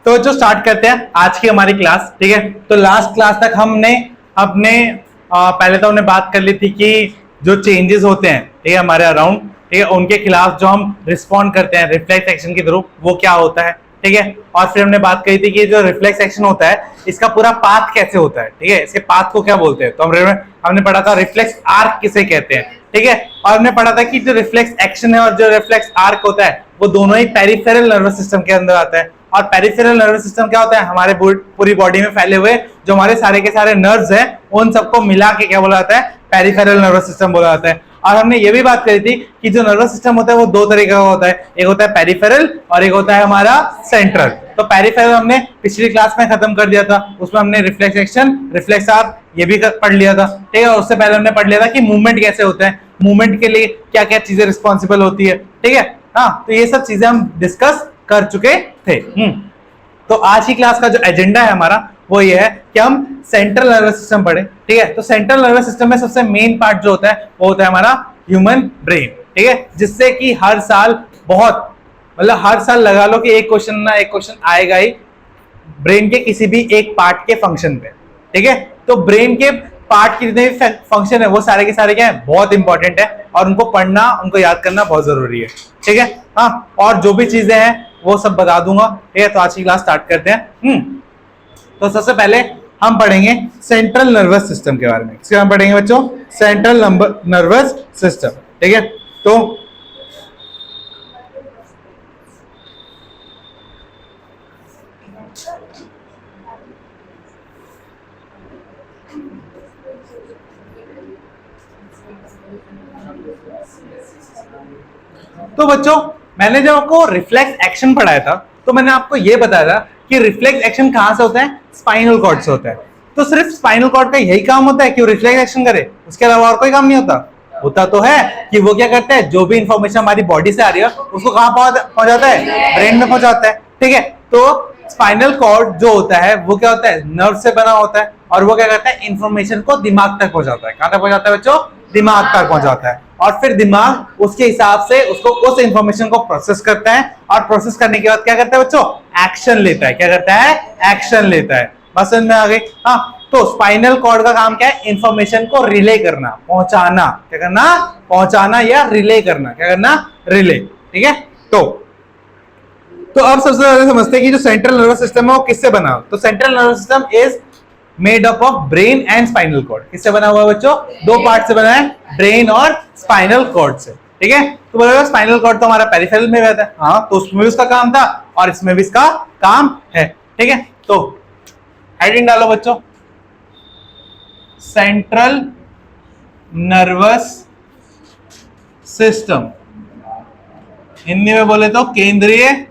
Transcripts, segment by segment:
तो जो स्टार्ट करते हैं आज की हमारी क्लास, ठीक है। तो लास्ट क्लास तक हमने अपने पहले तो हमने बात कर ली थी कि जो चेंजेस होते हैं, ठीक है, हमारे अराउंड, ठीक है, उनके खिलाफ जो हम रिस्पॉन्ड करते हैं रिफ्लेक्स एक्शन के थ्रू, वो क्या होता है, ठीक है। और फिर हमने बात करी थी कि जो रिफ्लेक्स एक्शन होता है इसका पूरा पाथ कैसे होता है, ठीक है, इसके पाथ को क्या बोलते हैं। तो हमने पढ़ा था रिफ्लेक्स आर्क किसे कहते हैं, ठीक है। और हमने पढ़ा था कि जो रिफ्लेक्स एक्शन है और जो रिफ्लेक्स आर्क होता है वो दोनों ही पेरिफेरल नर्वस सिस्टम के अंदर आता है। और पेरिफेरल नर्वस सिस्टम क्या होता है, हमारे पूरी बॉडी में फैले हुए जो हमारे सारे के सारे नर्व्स हैं उन सबको मिला के क्या बोला जाता है, पेरिफेरल नर्वस सिस्टम बोला जाता है। और हमने ये भी बात करी थी कि जो नर्वस सिस्टम होता है वो दो तरीके का होता है, एक होता है पेरिफेरल और एक होता है हमारा सेंट्रल। तो पेरिफेरल हमने पिछली क्लास में खत्म कर दिया था, उसमें हमने रिफ्लेक्स एक्शन, रिफ्लेक्स आर्क ये भी पढ़ लिया था, ठीक है। उससे पहले हमने पढ़ लिया था कि मूवमेंट कैसे होता है, मूवमेंट के लिए क्या क्या चीजें रिस्पॉन्सिबल होती है, ठीक है। हाँ, तो ये सब चीजें हम डिस्कस कर चुके थे। तो आज की क्लास का जो एजेंडा है हमारा वो ये है कि हम सेंट्रल नर्वस सिस्टम पढ़े, ठीक है। तो सेंट्रल नर्वस सिस्टम में सबसे मेन पार्ट जो होता है वो होता है हमारा ह्यूमन ब्रेन, ठीक है, जिससे कि हर साल बहुत, मतलब हर साल लगा लो कि एक क्वेश्चन ना एक क्वेश्चन आएगा ही ब्रेन के किसी भी एक पार्ट के फंक्शन पे, ठीक है। तो ब्रेन के पार्ट के जितने भी फंक्शन है वो सारे के सारे क्या है, बहुत इंपॉर्टेंट है और उनको पढ़ना, उनको याद करना बहुत जरूरी है, ठीक है। हाँ, और जो भी चीजें हैं वो सब बता दूंगा, ठीक है। तो आज की क्लास स्टार्ट करते हैं। तो सबसे पहले हम पढ़ेंगे सेंट्रल नर्वस सिस्टम के बारे में। इसके हम पढ़ेंगे बच्चों सेंट्रल नर्वस सिस्टम, ठीक है। तो बच्चों मैंने जब आपको रिफ्लेक्स एक्शन पढ़ाया था तो मैंने आपको यह बताया था कि रिफ्लेक्स एक्शन कहां से होता है, स्पाइनल कॉर्ड से होता है। तो सिर्फ स्पाइनल कॉर्ड का यही काम होता है कि वो रिफ्लेक्स एक्शन करे, उसके अलावा और कोई काम नहीं होता। होता तो है कि वो क्या करता है, जो भी इंफॉर्मेशन हमारी बॉडी से आ रही है उसको कहां पहुंचाता है, ब्रेन में पहुंचाता है, ठीक है। तो स्पाइनल कॉर्ड जो होता है वो क्या होता है, नर्व से बना होता है और वो क्या करता है, इंफॉर्मेशन को दिमाग तक पहुंचाता है। कहां तक पहुंचाता है बच्चों, दिमाग तक पहुंचाता है। और फिर दिमाग उसके हिसाब से उसको उस इंफॉर्मेशन को प्रोसेस करता है और प्रोसेस करने के बाद क्या करता है बच्चों, एक्शन लेता है। क्या करता है, एक्शन लेता है। बस समझ में आ गई। हाँ, तो स्पाइनल कॉर्ड का काम क्या है, इंफॉर्मेशन को रिले करना, पहुंचाना। क्या करना, पहुंचाना या रिले करना। क्या करना, रिले, ठीक है। तो अब सबसे पहले समझते हैं कि जो सेंट्रल नर्वस सिस्टम है वो किससे बना। तो central nervous system is made up of brain and spinal cord. किससे बना हुआ है बच्चों, दो पार्ट से बना है, ब्रेन और स्पाइनल कॉर्ड से, ठीक है। तो बोलोगे स्पाइनल कॉर्ड तो हमारा पेरिफेरल में रहता है, हाँ, तो उसमें भी उसका काम था और इसमें भी इसका काम है, ठीक है। तो हेडिंग डालो बच्चों, सेंट्रल नर्वस सिस्टम, हिंदी में बोले तो केंद्रीय,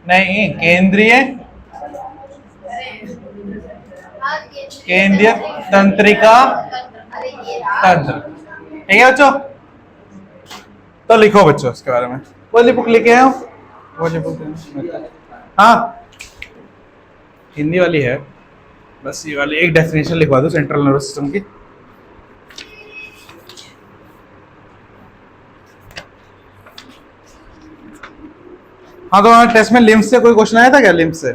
नहीं, केंद्रीय तंत्रिका तंत्र, ठीक है बच्चों। तो लिखो बच्चों इसके बारे में, वाली बुक लेके आए हो, वाली बुक, हाँ हिंदी वाली है, बस ये वाली एक डेफिनेशन लिखवा दो सेंट्रल नर्वस सिस्टम की। हाँ, तो हमारे टेस्ट में लिम्फ से कोई क्वेश्चन आया था क्या, लिम्फ से?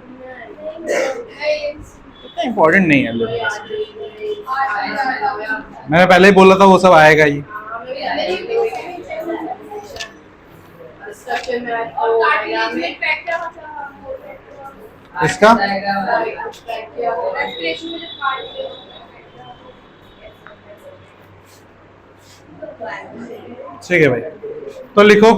इतना इंपॉर्टेंट नहीं है लिम्फ, मैंने पहले ही बोला था वो सब आएगा ही। इसका ठीक है भाई, तो लिखो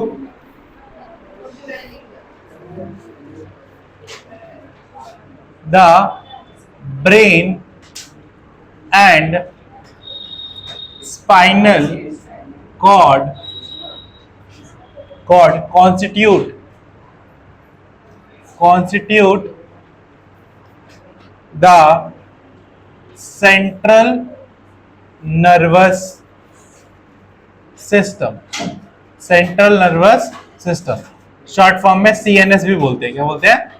the brain and spinal cord constitute the central nervous system, central nervous system, short form में CNS भी बोलते हैं। क्या बोलते हैं,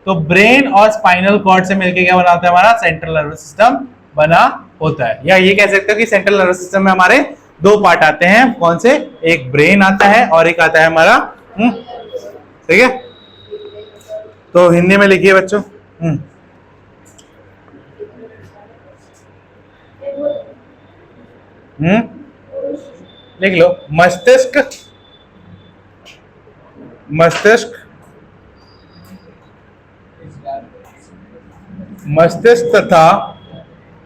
तो ब्रेन और स्पाइनल कॉर्ड से मिलकर क्या बना होता है, हमारा सेंट्रल नर्वस सिस्टम बना होता है। या ये कह सकते हो कि सेंट्रल नर्वस सिस्टम में हमारे दो पार्ट आते हैं, कौन से? एक ब्रेन आता है और एक आता है हमारा, ठीक है। तो हिंदी में लिखिए बच्चों। लिख लो, मस्तिष्क, मस्तिष्क, मस्तिष्क तथा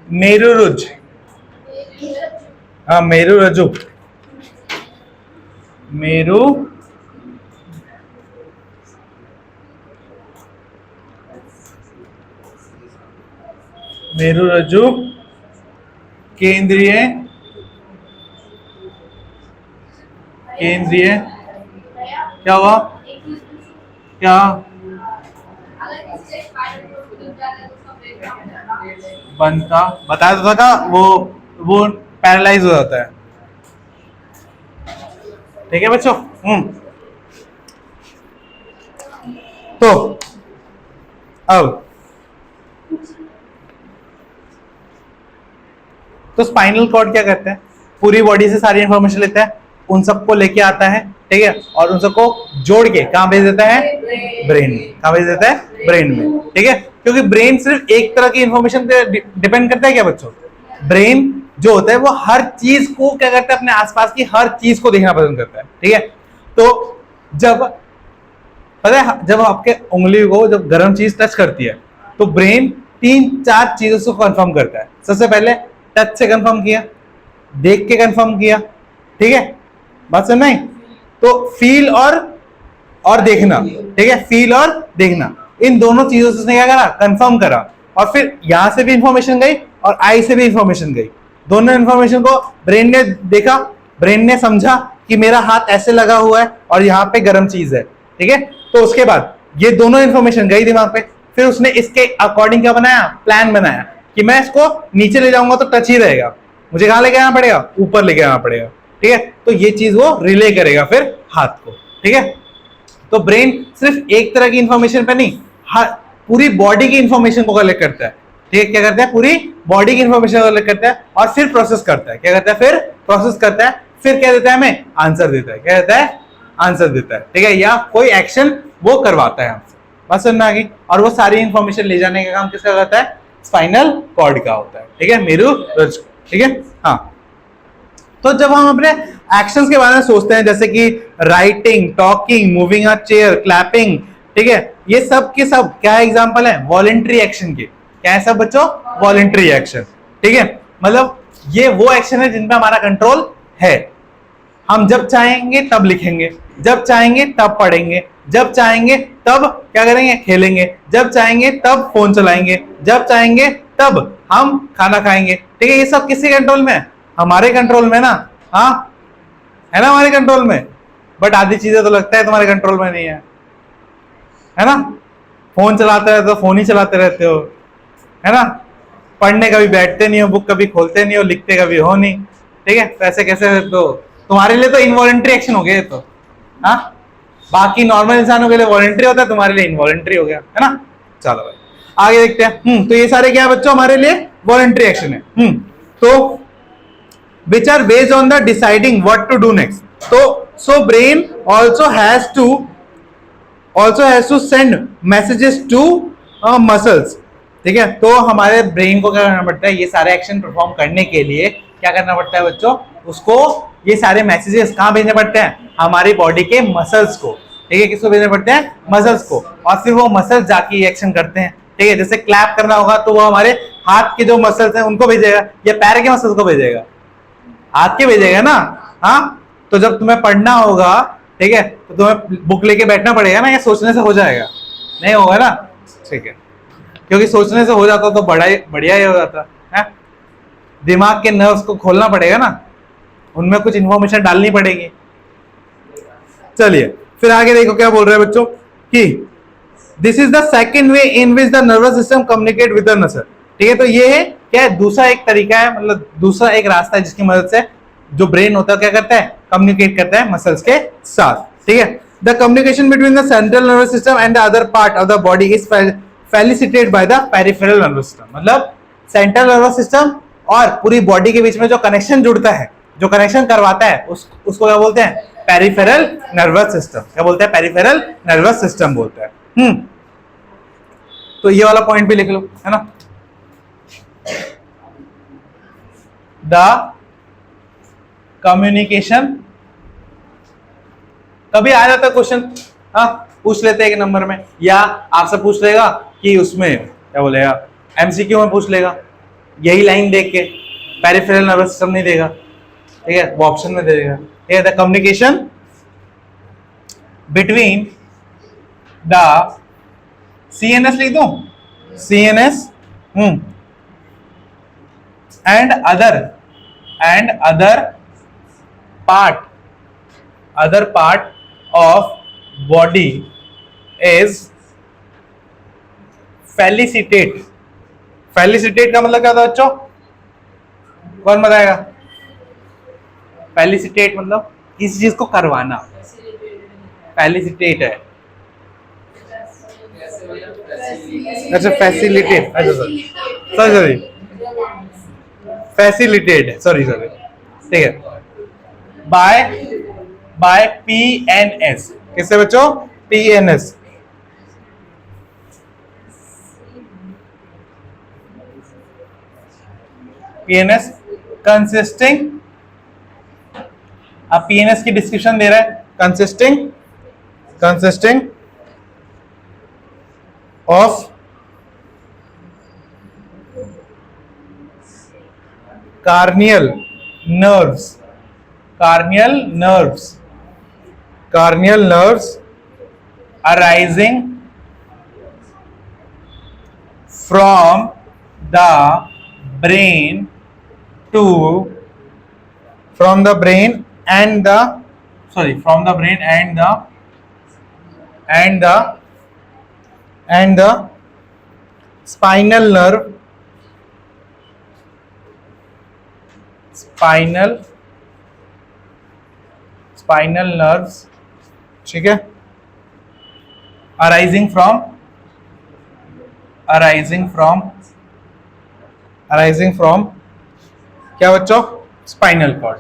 मेरुरज्जु, हाँ मेरुरज्जु, मेरुरज्जु केंद्रीय क्या हुआ? क्या बनता? बताया तो था, वो पैरालाइज हो जाता है, ठीक है बच्चों। तो अब तो स्पाइनल कॉर्ड क्या करता है? पूरी बॉडी से सारी इंफॉर्मेशन लेता है, उन सबको लेके आता है, ठीक है, और उन सबको जोड़ के कहां भेज देता है? ब्रेन में। कहां भेज देता है? ब्रेन में, ठीक है। क्योंकि ब्रेन सिर्फ एक तरह की इंफॉर्मेशन पे डिपेंड करता है क्या बच्चों? ब्रेन जो होता है वो हर चीज को क्या करता है? अपने आसपास की हर चीज को देखना पसंद करता है, ठीक है। तो जब पता है, जब आपके उंगली को जब गर्म चीज टच करती है तो ब्रेन 3-4 चीजों से कंफर्म करता है। सबसे पहले टच से कंफर्म किया, देख के कंफर्म किया, ठीक है, बात सुन नहीं? तो फील और देखना, ठीक है, फील और देखना, इन दोनों चीजों से उसने क्या करा? कंफर्म करा। और फिर यहां से भी इंफॉर्मेशन गई और आई से भी इंफॉर्मेशन गई। दोनों इंफॉर्मेशन को ब्रेन ने देखा, ब्रेन ने समझा कि मेरा हाथ ऐसे लगा हुआ है और यहाँ पे गर्म चीज है, ठीक है। तो उसके बाद ये दोनों इंफॉर्मेशन गई दिमाग पे, फिर उसने इसके अकॉर्डिंग क्या बनाया? प्लान बनाया कि मैं इसको नीचे ले जाऊंगा तो टच ही रहेगा, मुझे कहां लेके आना पड़ेगा? ऊपर लेके आना पड़ेगा, ठीक है। तो ये चीज वो रिले करेगा फिर हाथ को, ठीक है। तो ब्रेन सिर्फ एक तरह की इंफॉर्मेशन पे नहीं, पूरी बॉडी की इंफॉर्मेशन को कलेक्ट करता है, ठीक है। क्या करता है? पूरी बॉडी की इंफॉर्मेशन को कलेक्ट करता है और फिर प्रोसेस करता है। क्या करता है? फिर प्रोसेस करता है, फिर क्या देता है हमें? आंसर देता है। क्या देता है? आंसर देता है, ठीक है, या कोई एक्शन वो करवाता है हमसे। बात समझ आ गई? और वो सारी इंफॉर्मेशन ले जाने का काम किसका करता है? स्पाइनल कॉर्ड का होता है, ठीक है, मेरुरज्जु, ठीक है। हाँ, तो जब हम अपने एक्शंस के बारे में सोचते हैं, जैसे कि राइटिंग, टॉकिंग, मूविंग अ चेयर, क्लैपिंग, ठीक है, ये सब के सब क्या एग्जांपल है? वॉलेंट्री एक्शन के। क्या है सब बच्चों? वॉलेंट्री एक्शन, ठीक है। मतलब ये वो एक्शन है जिन पे हमारा कंट्रोल है। हम जब चाहेंगे तब लिखेंगे, जब चाहेंगे तब पढ़ेंगे, जब चाहेंगे तब क्या करेंगे? खेलेंगे, जब चाहेंगे तब फोन चलाएंगे, जब चाहेंगे तब हम खाना खाएंगे, ठीक है। ये सब किसके कंट्रोल में है? हमारे कंट्रोल में ना, हाँ, है ना, हमारे कंट्रोल में। बट आधी चीजें तो लगता है तुम्हारे कंट्रोल में नहीं है ना। फोन चलाते रहते हो, फोन ही चलाते रहते हो, है ना। पढ़ने कभी बैठते नहीं हो, बुक कभी खोलते नहीं हो, लिखते कभी हो नहीं, ठीक है। तो ऐसे कैसे? तो तुम्हारे लिए तो इनवॉलेंट्री एक्शन हो गया तो, हाँ, बाकी नॉर्मल इंसानों के लिए वॉलेंट्री होता है, तुम्हारे लिए इनवॉलेंट्री हो गया, है ना। चलो भाई आगे देखते हैं। तो ये सारे क्या बच्चों? हमारे लिए वॉलेंट्री एक्शन है। तो which are based on the deciding what to do next. So brain also has to send messages to muscles, ठीक है। तो हमारे ब्रेन को क्या करना पड़ता है? ये सारे एक्शन परफॉर्म करने के लिए क्या करना पड़ता है बच्चों? उसको ये सारे मैसेजेस कहाँ भेजने पड़ते हैं? हमारी बॉडी के मसल्स को, ठीक है। किसको भेजने पड़ते हैं? मसल्स को। और फिर वो मसल्स जाके ये एक्शन करते हैं, ठीक है। जैसे क्लैप करना होगा तो वो हमारे हाथ के जो मसल्स हैं उनको भेजेगा, या पैर के मसल्स को भेजेगा? हाथ के भेजेगा ना, हाँ। तो जब तुम्हें पढ़ना होगा, ठीक है, तो तुम्हें बुक लेके बैठना पड़ेगा ना, या सोचने से हो जाएगा? नहीं होगा ना, ठीक है। क्योंकि सोचने से हो जाता तो बढ़िया ही हो जाता है। दिमाग के नर्व्स को खोलना पड़ेगा ना, उनमें कुछ इंफॉर्मेशन डालनी पड़ेगी। चलिए फिर आगे देखो क्या बोल रहे हैं बच्चों कि this is the second way in which the nervous system communicate with the muscle, ठीक है। तो ये है क्या है? दूसरा एक तरीका है, मतलब दूसरा एक रास्ता है जिसकी मदद से जो ब्रेन होता है क्या करता है? कम्युनिकेट करता है मसल्स के साथ, ठीक है। The communication between the central nervous system and the other part of the body is facilitated by the peripheral nervous system. मतलब सेंट्रल नर्वस सिस्टम और पूरी बॉडी के बीच में जो कनेक्शन जुड़ता है जो कनेक्शन करवाता है उसको क्या बोलते हैं? Peripheral nervous system. क्या बोलते हैं? पेरिफेरल नर्वस सिस्टम बोलते हैं। तो ये वाला पॉइंट भी लिख लो, है ना। द कम्युनिकेशन, कभी आ जाता है क्वेश्चन, हाँ पूछ लेते हैं एक नंबर में, या आपसे पूछ लेगा कि उसमें क्या बोलेगा, एमसीक्यू में पूछ लेगा, यही लाइन देख के, पेरिफेरल नर्वस सिस्टम नहीं देगा, ठीक है, वो ऑप्शन में दे देगा। ठीक है, the communication between the CNS लिख दूं, CNS and other part of body is felicitate. Felicitate का मतलब क्या होता है बच्चों? कौन बताएगा? फेलिसिटेट मतलब किसी चीज को करवाना, फेलिसिटेट है। अच्छा फैसिलिटेट, अच्छा सॉरी फैसिलिटेट, सॉरी ठीक है, बाय PNS। किससे बच्चों? PNS। PNS कंसिस्टिंग, अब PNS की डिस्क्रिप्शन दे रहा है, consisting of corneal nerves arising from the brain and the spinal nerves, ठीक है, arising from क्या बच्चों? Spinal cord.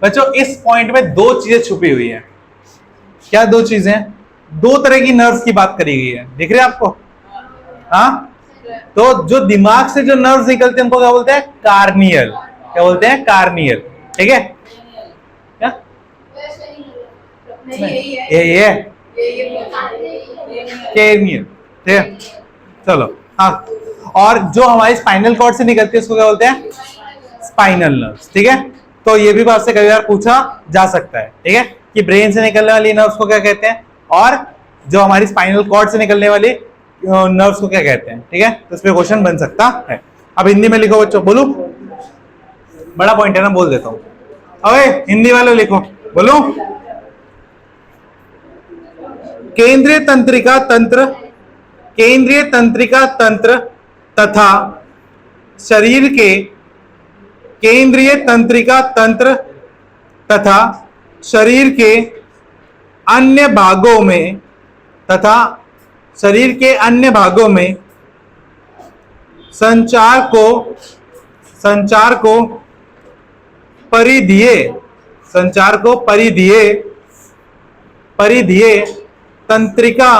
बच्चों इस पॉइंट में दो चीजें छुपी हुई हैं। क्या दो चीजें? दो तरह की नर्व्स की बात करी गई है, दिख रहे हैं आपको? हाँ, तो जो दिमाग से जो नर्व्स निकलते हैं उनको क्या बोलते हैं? कार्नियल। क्या बोलते हैं? कार्नियल। ठीक है, क्या ये कार्नियल, ठीक है, चलो। हाँ, और जो हमारी स्पाइनल कॉर्ड से निकलती है उसको क्या बोलते हैं? Spinal nerves. ठीक है, तो ये भी आपसे कई बार पूछा जा सकता है, ठीक है, कि ब्रेन से निकलने वाली नर्व्स को क्या कहते हैं और जो हमारी स्पाइनल कॉर्ड से निकलने वाली नर्व्स को क्या कहते हैं। ठीक है, तो इस पे क्वेश्चन बन सकता है। अब हिंदी में लिखो बच्चों, बोलो, बड़ा पॉइंट है ना, बोल देता हूं। अबे हिंदी वाले लिखो, बोलो। केंद्रीय तंत्रिका तंत्र तथा शरीर के केंद्रीय तंत्रिका तंत्र तथा शरीर के अन्य भागों में संचार को परिधीय तंत्रिका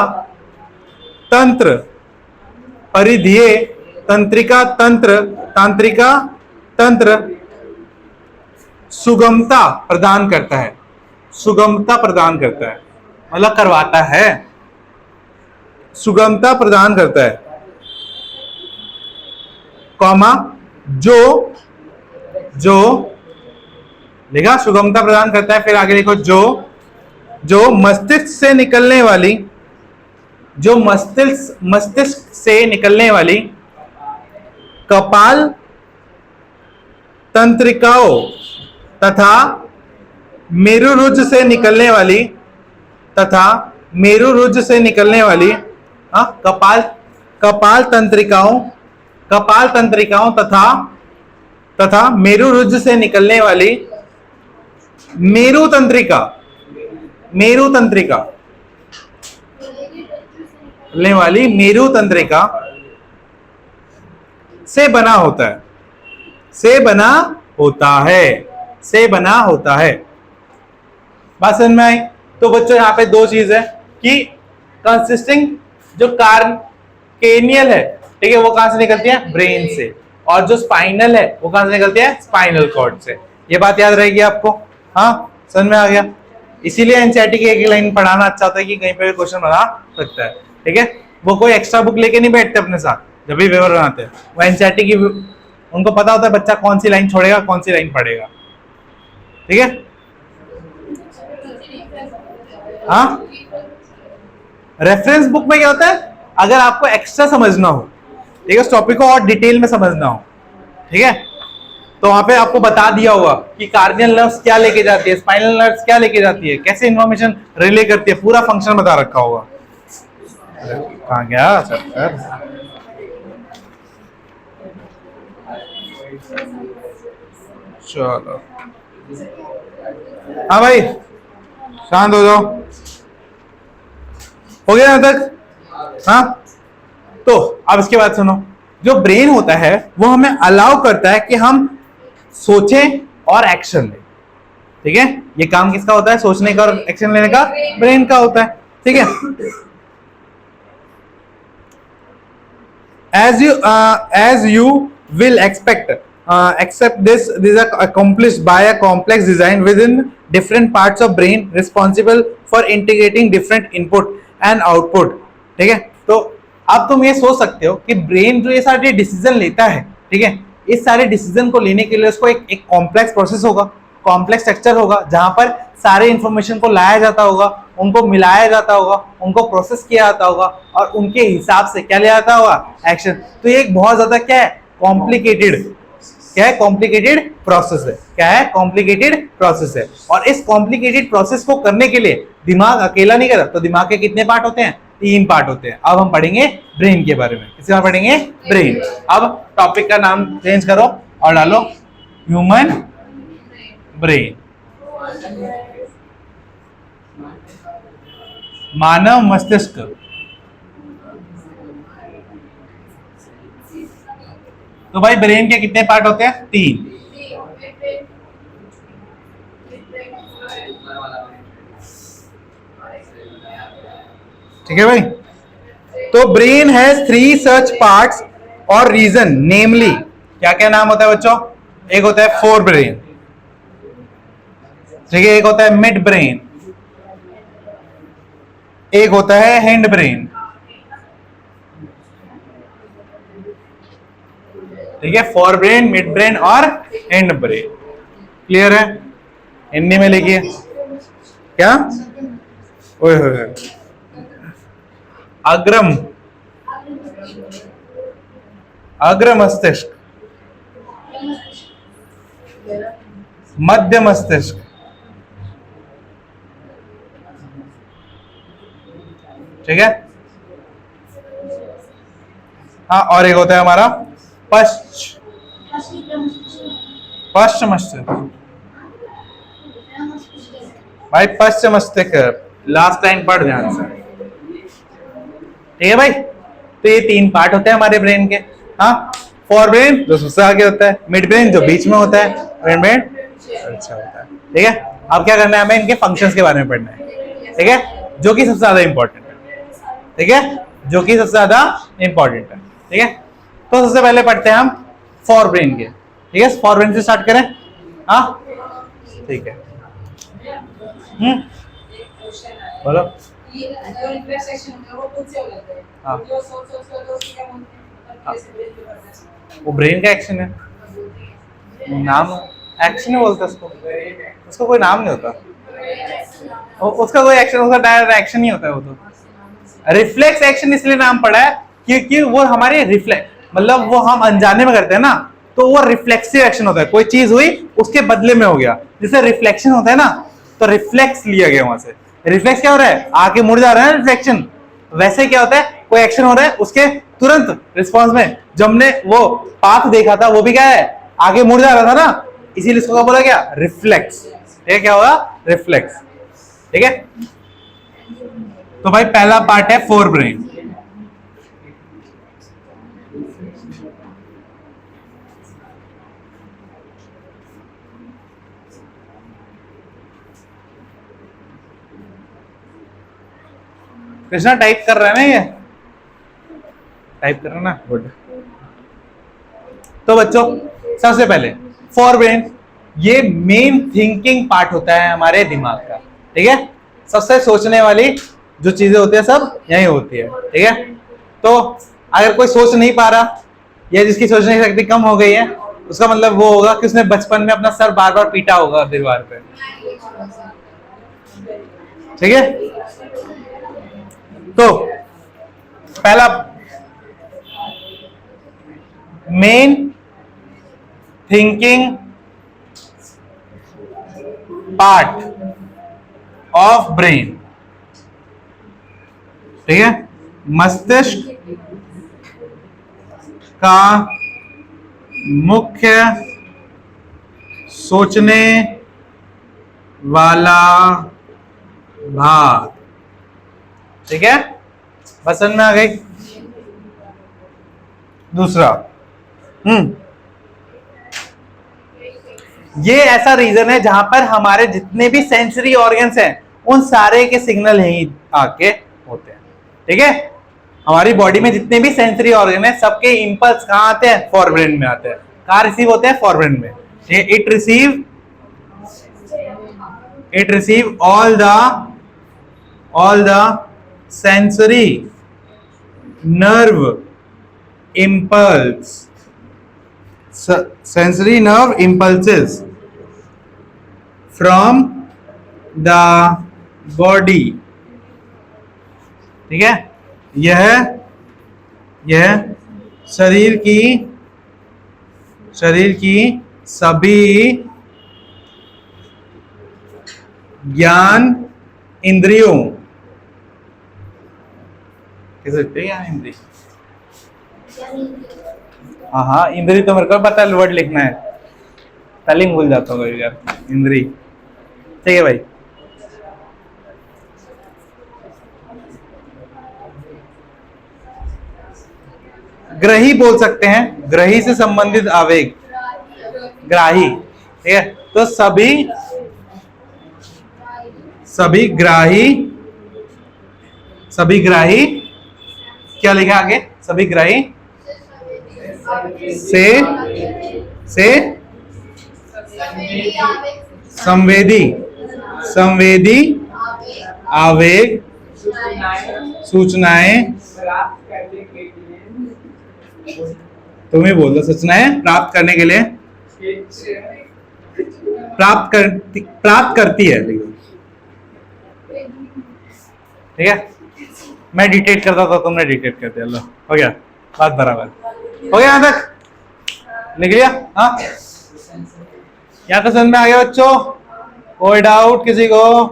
तंत्र सुगमता प्रदान करता है, मतलब करवाता है, सुगमता प्रदान करता है, कॉमा जो लिखा, सुगमता प्रदान करता है, फिर आगे लिखो जो मस्तिष्क से निकलने वाली कपाल तंत्रिकाओं तथा मेरुरुज्ज से निकलने वाली कपाल तंत्रिकाओं तथा मेरुरुज्ज से निकलने वाली मेरु तंत्रिका से बना होता है, से बना होता है, से बना होता है। बात समझ में आई? तो बच्चों यहाँ पे दो चीज है कि कंसिस्टिंग जो कार्नियल है, ठीक है, वो कहां से निकलती है? ब्रेन से। और जो स्पाइनल है वो कहां से निकलती है? स्पाइनल कॉर्ड से। ये बात याद रहेगी आपको? हाँ, समझ में आ गया? इसीलिए एनसीईआरटी की एक लाइन पढ़ाना अच्छा होता है कि कहीं पे भी क्वेश्चन बना सकता है, ठीक है। वो कोई एक्स्ट्रा बुक लेके नहीं बैठते अपने साथ जब भी पेपर बनाते हैं, वो एनसीईआरटी की, उनको पता होता है बच्चा कौन सी लाइन छोड़ेगा, कौन सी लाइन पढ़ेगा, ठीक है। हाँ, रेफरेंस बुक में क्या होता है? अगर आपको एक्स्ट्रा समझना हो, ठीक है, उस टॉपिक को और डिटेल में समझना हो, ठीक है, तो वहां पे आपको बता दिया होगा कि कार्नियल नर्व्स क्या लेके जाती है, स्पाइनल नर्व्स क्या लेके जाती है, कैसे इंफॉर्मेशन रिले करती है, पूरा फंक्शन बता रखा होगा। कहाँ गया सर? चलो, हाँ भाई, शांत हो जाओ। हो गया यहाँ तक? हाँ, तो अब इसके बाद सुनो, जो ब्रेन होता है वो हमें अलाउ करता है कि हम सोचें और एक्शन लें, ठीक है। ये काम किसका होता है? सोचने का और एक्शन लेने का ब्रेन का होता है, ठीक है। as you will accept this is accomplished by a complex design within different parts of brain responsible for integrating different input and output, ठीक है। तो अब तुम ये सोच सकते हो कि ब्रेन जो ये सारे डिसीजन लेता है, ठीक है, इस सारे डिसीजन को लेने के लिए उसको एक कॉम्प्लेक्स प्रोसेस होगा, कॉम्प्लेक्स स्ट्रक्चर होगा, जहां पर सारे इंफॉर्मेशन को लाया जाता होगा, उनको मिलाया जाता होगा, उनको प्रोसेस किया जाता होगा और उनके हिसाब से क्या लिया जाता होगा? एक्शन। तो ये एक बहुत ज्यादा क्या है? कॉम्प्लिकेटेड, क्या है? कॉम्प्लिकेटेड प्रोसेस है। क्या है? कॉम्प्लिकेटेड प्रोसेस है। और इस कॉम्प्लिकेटेड प्रोसेस को करने के लिए दिमाग अकेला नहीं कर, तो दिमाग के कितने पार्ट होते हैं? 3 पार्ट होते हैं। अब हम पढ़ेंगे ब्रेन के बारे में। किसके बारे में पढ़ेंगे? ब्रेन। अब टॉपिक का नाम चेंज करो और डालो ह्यूमन ब्रेन, मानव मस्तिष्क। तो भाई ब्रेन के कितने पार्ट होते हैं? 3। ठीक है भाई। तो ब्रेन हैज 3 सच पार्ट्स और रीजन, नेमली क्या क्या नाम होता है बच्चों? एक होता है फोर ब्रेन, ठीक है, एक होता है मिड ब्रेन, एक होता है हैंड ब्रेन, ठीक है। फोर ब्रेन, मिड ब्रेन और हैंड ब्रेन। क्लियर है? हिंदी में लिखिए। क्या? ओए होए, अग्रम, अग्र मस्तिष्क, मध्य मस्तिष्क, ठीक है। हाँ, और एक होता है हमारा पश्च मस्तिष्क। भाई पश्च मस्तिष्क लास्ट टाइम पढ़ ध्यान से, ठीक है भाई। तो ये 3 पार्ट होते हैं हमारे ब्रेन के। हाँ, फोर ब्रेन जो सबसे आगे होता है, मिड ब्रेन जो बीच में होता है, हैंड ब्रेन अच्छा होता है, ठीक है। अब क्या करना है? हमें इनके फंक्शंस के बारे में पढ़ना है, ठीक है, जो कि सबसे ज्यादा इंपॉर्टेंट है, ठीक है, जो कि सबसे ज्यादा इंपॉर्टेंट है, ठीक है। तो सबसे पहले पढ़ते हैं हम फोर ब्रेन के, ठीक है। फोर ब्रेन से स्टार्ट करें। हाँ, ठीक है। बोलो। हाँ, वो ब्रेन का एक्शन है, नाम एक्शन ही बोलते उसको, उसको कोई नाम नहीं होता, उसका कोई एक्शन, उसका डायरेक्ट एक्शन नहीं होता है। वो तो रिफ्लेक्स एक्शन इसलिए नाम पड़ा है क्योंकि वो हमारे रिफ्लेक्स, मतलब वो हम अनजाने में करते हैं ना, तो वो रिफ्लेक्सिव एक्शन होता है। कोई चीज हुई उसके बदले में हो गया, जैसे रिफ्लेक्शन होता है ना, तो रिफ्लेक्स लिया गया वहां से। रिफ्लेक्स क्या हो रहा है? आके मुड़ जा रहा है रिफ्लेक्शन। वैसे क्या होता है? कोई एक्शन हो रहा है, उसके तुरंत रिस्पॉन्स में जो हमने वो पाथ देखा था वो भी क्या है? आगे मुड़ जा रहा था ना, इसीलिए इसको क्या बोला गया? रिफ्लेक्स। ये क्या होगा? रिफ्लेक्स, ठीक है। तो भाई पहला पार्ट है फोर ब्रेन। कृष्णा टाइप कर रहा है ना, ये टाइप कर रहा है ना, गुड। तो बच्चों सबसे पहले फॉर ब्रेन, ये मेन थिंकिंग पार्ट होता है हमारे दिमाग का, ठीक है। सबसे सोचने वाली जो चीजें होती है सब यही होती है, ठीक है। तो अगर कोई सोच नहीं पा रहा या जिसकी सोचने की शक्ति कम हो गई है, उसका मतलब वो होगा कि उसने बचपन में अपना सर बार बार पीटा होगा दीवार पे, ठीक है। तो पहला main thinking part of brain, ठीक है, मस्तिष्क का मुख्य सोचने वाला भाग, ठीक है, पसंद में आ गई। दूसरा, ये ऐसा रीजन है जहां पर हमारे जितने भी सेंसरी ऑर्गन्स हैं उन सारे के सिग्नल यहीं आके होते हैं, ठीक है। हमारी बॉडी में जितने भी सेंसरी ऑर्गन है सबके इंपल्स कहां आते हैं, फॉरब्रेन में आते हैं। कहां रिसीव होते हैं, फॉरब्रेन में। It receive all the sensory nerve impulses from the body, ठीक है। यह शरीर की सभी ज्ञान इंद्रियों, कैसे ज्ञान इंद्रिय, हाँ इंद्री तो मेरे को पता है, वर्ड लिखना है, स्पेलिंग भूल जाता हूँ यार, इंद्री, ठीक है भाई। ग्रही बोल सकते हैं, ग्रही से संबंधित आवेग, ग्राही, ठीक है। तो सभी ग्राही क्या लिखा आगे, सभी ग्राही से संवेदी आवेग सूचनाएं, तुम ही बोल दो, सूचनाएं प्राप्त करने के लिए प्राप्त करती है, ठीक है। मैं डिटेक्ट करता था, तुमने डिटेक्ट कर दिया, लो हो गया, बात बराबर हो गया। यहां तक लिख लिया, हाँ यहां तक समझ में आ गया बच्चों? कोई डाउट किसी को?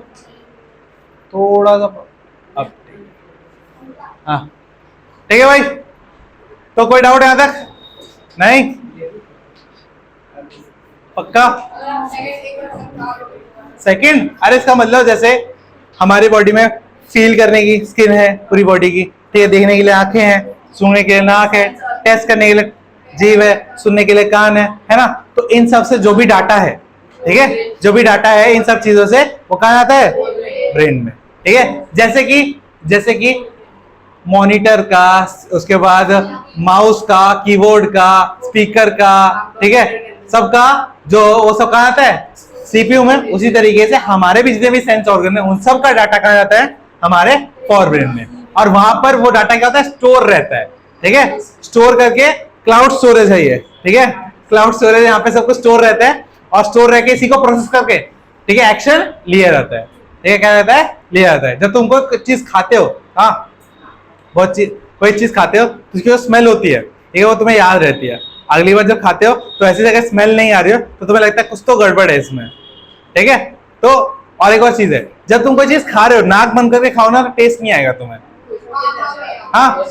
थोड़ा सा अब, हाँ ठीक है भाई। तो कोई डाउट यहां तक? नहीं, पक्का? सेकंड, अरे इसका मतलब जैसे हमारी बॉडी में फील करने की स्किन है पूरी बॉडी की, ठीक है, देखने के लिए आंखें हैं, सूंघने के लिए नाक है, टेस्ट करने के लिए जीभ है, सुनने के लिए कान है ना। तो इन सब से जो भी डाटा है, ठीक है, जो भी डाटा है इन सब चीजों से वो कहाँ आता है? ब्रेन में, ठीक है। जैसे कि मॉनिटर का, उसके बाद माउस का, कीबोर्ड का, स्पीकर का, ठीक है, सबका जो वो सब कहाँ आता है? सीपीयू में। उसी तरीके से हमारे भी जितने भी सेंस ऑर्गन है उन सब का डाटा कहाँ जाता है? हमारे फॉरब्रेन में। और वहां पर वो डाटा क्या होता है? स्टोर रहता है, ठीक है। स्टोर करके क्लाउड स्टोरेज है ये, ठीक है, क्लाउड स्टोरेज, यहाँ पे सब कुछ स्टोर रहता है और स्टोर रह के इसी को प्रोसेस करके, ठीक है, एक्शन लिया जाता है, ठीक है। क्या रहता है? लिया जाता है। जब तुम कोई चीज खाते हो, हाँ कोई चीज खाते हो तो उसकी जो स्मेल होती है, ठीक है, वो तुम्हें याद रहती है। अगली बार जब खाते हो तो ऐसी जगह स्मेल नहीं आ रही हो तो तुम्हें लगता है कुछ तो गड़बड़ है इसमें, ठीक है। तो और एक और चीज है, जब तुम कोई चीज खा रहे हो नाक बंद करके खाओ ना तो टेस्ट नहीं आएगा तुम्हें, हाँ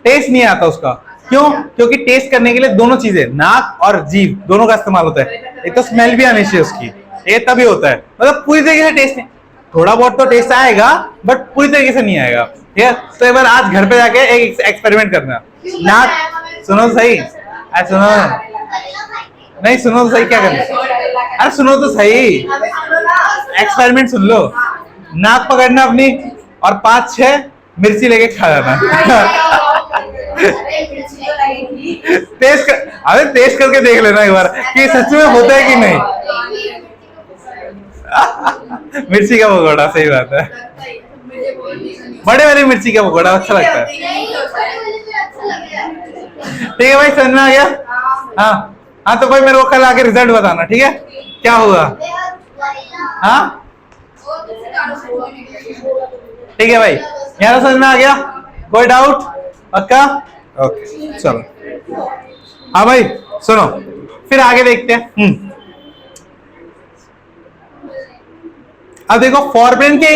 टेस्ट नहीं आता उसका। क्यों? क्योंकि टेस्ट करने के लिए दोनों चीजें, नाक और जीभ, दोनों का इस्तेमाल होता है। एक तो स्मेल भी आनी चाहिए उसकी, ये तभी होता है, मतलब पूरी तरीके से टेस्ट नहीं, थोड़ा बहुत तो टेस्ट आएगा बट पूरी तरीके से नहीं आएगा, ठीक है। तो एक बार आज घर पे जाके एक एक्सपेरिमेंट करना, नाक सुनो तो सही, सुनो नहीं, सुनो तो सही, क्या करना, अरे सुनो तो सही, एक्सपेरिमेंट सुन लो। नाक पकड़ना अपनी और 5-6 मिर्ची लेके खा जाना। टेस्ट कर, अरे टेस्ट करके देख लेना एक बार कि सच में होता है कि नहीं। मिर्ची का पकौड़ा, सही बात है। बड़े वाली मिर्ची का पकौड़ा अच्छा लगता है। ठीक है भाई, समझ में आ गया? हाँ हाँ, तो भाई मेरे को कल आके रिजल्ट बताना, ठीक है क्या हुआ? हाँ ठीक है भाई, यहाँ समझ में आ गया? कोई डाउट? पक्का? ओके चलो। हाँ भाई सुनो, फिर आगे देखते हैं। अब देखो फॉरब्रेन के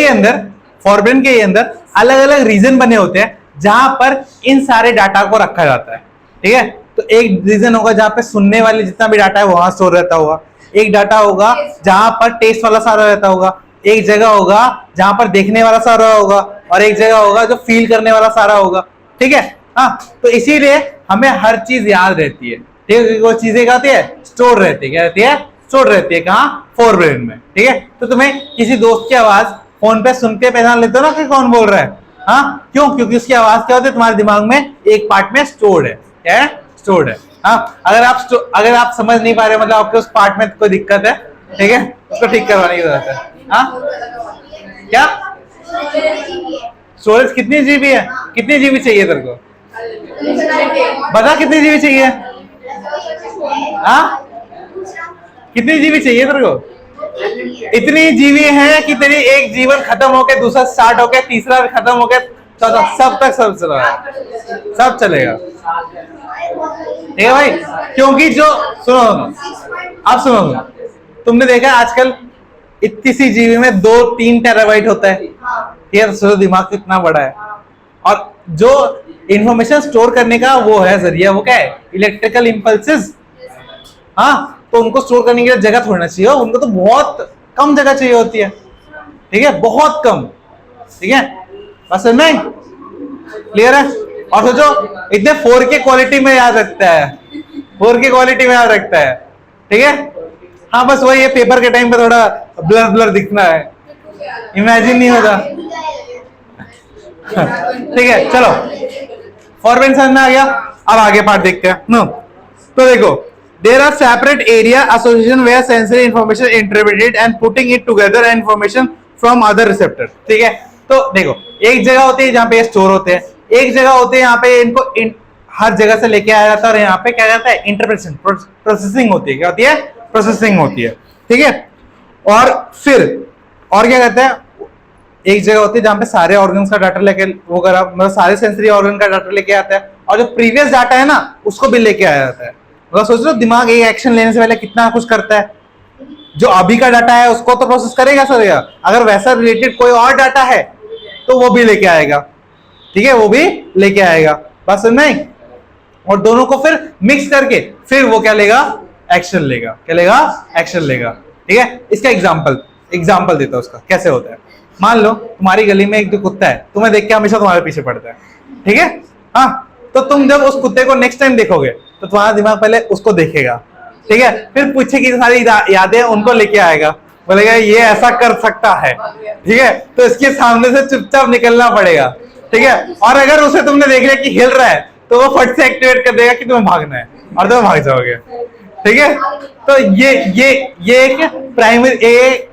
अंदर अलग अलग रीजन बने होते हैं जहां पर इन सारे डाटा को रखा जाता है। ठीक है, तो एक रीजन होगा जहां पे सुनने वाले जितना भी डाटा है वहां स्टोर रहता होगा, एक डाटा होगा जहां पर टेस्ट वाला सारा रहता होगा, एक जगह होगा जहां पर देखने वाला सारा होगा, और एक जगह होगा जो फील करने वाला सारा होगा। ठीक है, हाँ, तो इसीलिए हमें हर चीज याद रहती है। ठीक है, वो चीजें क्या होती है? स्टोर रहती है। क्या रहती है? स्टोर रहती है। कहाँ? फोरब्रेन में। ठीक है, तो तुम्हें किसी दोस्त की आवाज फोन पे सुनते पहचान लेते हो ना कि कौन बोल रहा है? हाँ, क्यों? क्योंकि उसकी आवाज क्या होती है तुम्हारे दिमाग में एक पार्ट में स्टोर्ड है। क्या है? स्टोर्ड है। हाँ, अगर आप समझ नहीं पा रहे, मतलब आपके उस पार्ट में कोई दिक्कत है, ठीक है, उसको ठीक करवाने की जरूरत है। हाँ क्या स्टोरेज कितनी जीबी है? कितनी जीबी चाहिए तेरे को? बता कितनी जीबी चाहिए? हाँ, कितनी जीबी चाहिए तेरे को? इतनी जीबी है कि तेरी एक जीवन खत्म होके दूसरा स्टार्ट होके तीसरा खत्म होके चौथा सब तक सब चलेगा, सब चलेगा। ठीक है भाई, क्योंकि जो सुनो अब सुनो, तुमने देखा आजकल इतनी सी जीबी में 2-3 टेराबाइट होता है। ये सोचो दिमाग कितना बड़ा है, और जो इंफॉर्मेशन स्टोर करने का वो है जरिया, वो क्या है? Electrical impulses. हाँ, तो उनको स्टोर करने के लिए जगह थोड़ना चाहिए, उनको तो बहुत कम जगह चाहिए होती है। ठीक है, बहुत कम। ठीक है, बस में क्लियर है? और सोचो इतने 4K क्वालिटी में याद रखता है, 4K क्वालिटी में याद रखता है। ठीक है, हाँ, बस वही है, पेपर के टाइम पे थोड़ा ब्लर ब्लर दिखना है, इमेजिन नहीं होता। ठीक है, चलो फॉरब्रेन समझ में आ गया। अब आगे पार्ट देखते हैं। नो, तो देखो, there are separate area association where sensory information interpreted and putting it together information from other receptor. ठीक है, तो देखो एक जगह होती है जहां पे स्टोर होते हैं, एक जगह होते हैं यहाँ पे इनको हर जगह से लेके आया जाता है, और यहाँ पे क्या जाता है? इंटरप्रेटेशन, प्रोसेसिंग होती है। क्या होती है? प्रोसेसिंग होती है। ठीक है, और फिर और क्या कहते हैं? एक जगह होती है जहां पे सारे ऑर्गन्स का डाटा लेके वो करा, मतलब सारे सेंसरी ऑर्गन का डाटा लेके आता है, और जो प्रीवियस डाटा है ना उसको भी लेके आया जाता है। मतलब सोच लो दिमाग एक एक्शन लेने से पहले कितना कुछ करता है। जो अभी का डाटा है उसको तो प्रोसेस करेगा सर, अगर वैसा रिलेटेड कोई और डाटा है तो वो भी लेके आएगा। ठीक है, वो भी लेके आएगा, बस नहीं, और दोनों को फिर मिक्स करके फिर वो क्या लेगा? एक्शन लेगा। क्या लेगा? एक्शन लेगा। ठीक है, इसका एग्जाम्पल देता हूं उसका कैसे होता है। मान लो तुम्हारी गली में एक जो कुत्ता है, तुम्हें देख के हमेशा तुम्हारे पीछे पड़ता है। ठीक है, हाँ, तो तुम जब उस कुत्ते को नेक्स्ट टाइम देखोगे तो तुम्हारा दिमाग पहले उसको देखेगा। ठीक है, फिर पीछे की सारी यादें उनको लेके आएगा, बोलेगा ये ऐसा कर सकता है। ठीक है, तो इसके सामने से चुपचाप निकलना पड़ेगा। ठीक है, और अगर उसे तुमने देख लिया कि हिल रहा है तो वो फट से एक्टिवेट कर देगा कि तुम्हें भागना है, और तुम भाग जाओगे। ठीक है, तो ये एक प्राइमरी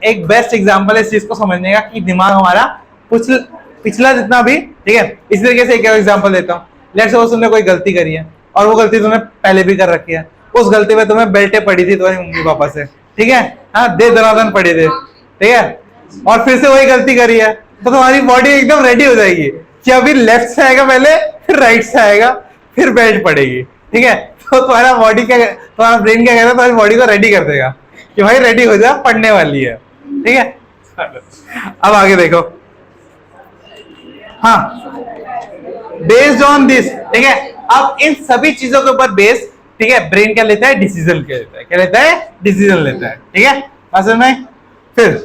एक बेस्ट एग्जांपल है इस चीज को समझने का कि दिमाग हमारा पिछला जितना भी। ठीक है, इसी तरीके से एक एग्जांपल देता हूँ। लेट्स सपोज तुमने कोई गलती करी है, और वो गलती तुमने पहले भी कर रखी है, उस गलती में तुम्हें बेल्टे पड़ी थी तुम्हारी मम्मी पापा से। ठीक है, हाँ, दे दनादन पड़े थे। ठीक है, और फिर से वही गलती करी है, तो तुम्हारी बॉडी एकदम रेडी हो जाएगी कि अभी लेफ्ट से आएगा पहले, फिर राइट से आएगा, फिर बेल्ट पड़ेगी। ठीक है, तो तुम्हारा बॉडी क्या, तुम्हारा ब्रेन क्या कहता है? तुम्हारी बॉडी को रेडी कर देगा कि भाई रेडी हो जा, पढ़ने वाली है। ठीक है, अब आगे देखो। हाँ, बेस्ड ऑन दिस, ठीक है, अब इन सभी चीजों के ऊपर बेस, ठीक है, ब्रेन क्या लेता है? डिसीजन लेता है। क्या लेता है? डिसीजन लेता है। ठीक है, असल में फिर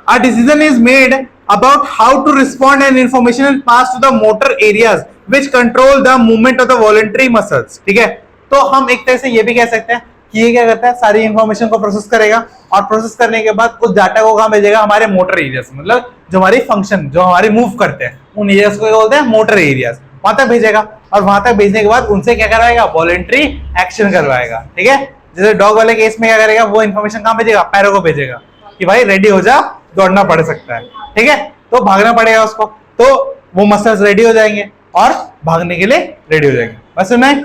a decision is made about how to respond and information is passed to the motor areas which control the movement of the voluntary muscles। ठीक है, तो हम एक तरह से ये भी कह सकते हैं कि ये क्या करता है? सारी इंफॉर्मेशन को प्रोसेस करेगा, और प्रोसेस करने के बाद उस डाटा को कहाँ भेजेगा? हमारे मोटर एरिया से, मतलब जो हमारी फंक्शन, जो हमारी मूव करते हैं उन एरियाज को क्या बोलते हैं, मोटर एरियाज, वहां तक भेजेगा। और वहां तक भेजने के बाद उनसे क्या करवाएगा, वॉलेंट्री एक्शन करवाएगा। ठीक है, जैसे डॉग वाले केस में क्या करेगा, वो इन्फॉर्मेशन कहां भेजेगा, पैरों को भेजेगा कि भाई रेडी हो जा, दौड़ना पड़ सकता है। ठीक है, तो भागना पड़ेगा उसको, तो वो मसल्स रेडी हो जाएंगे और भागने के लिए रेडी हो जाएंगे। बस सुनना है,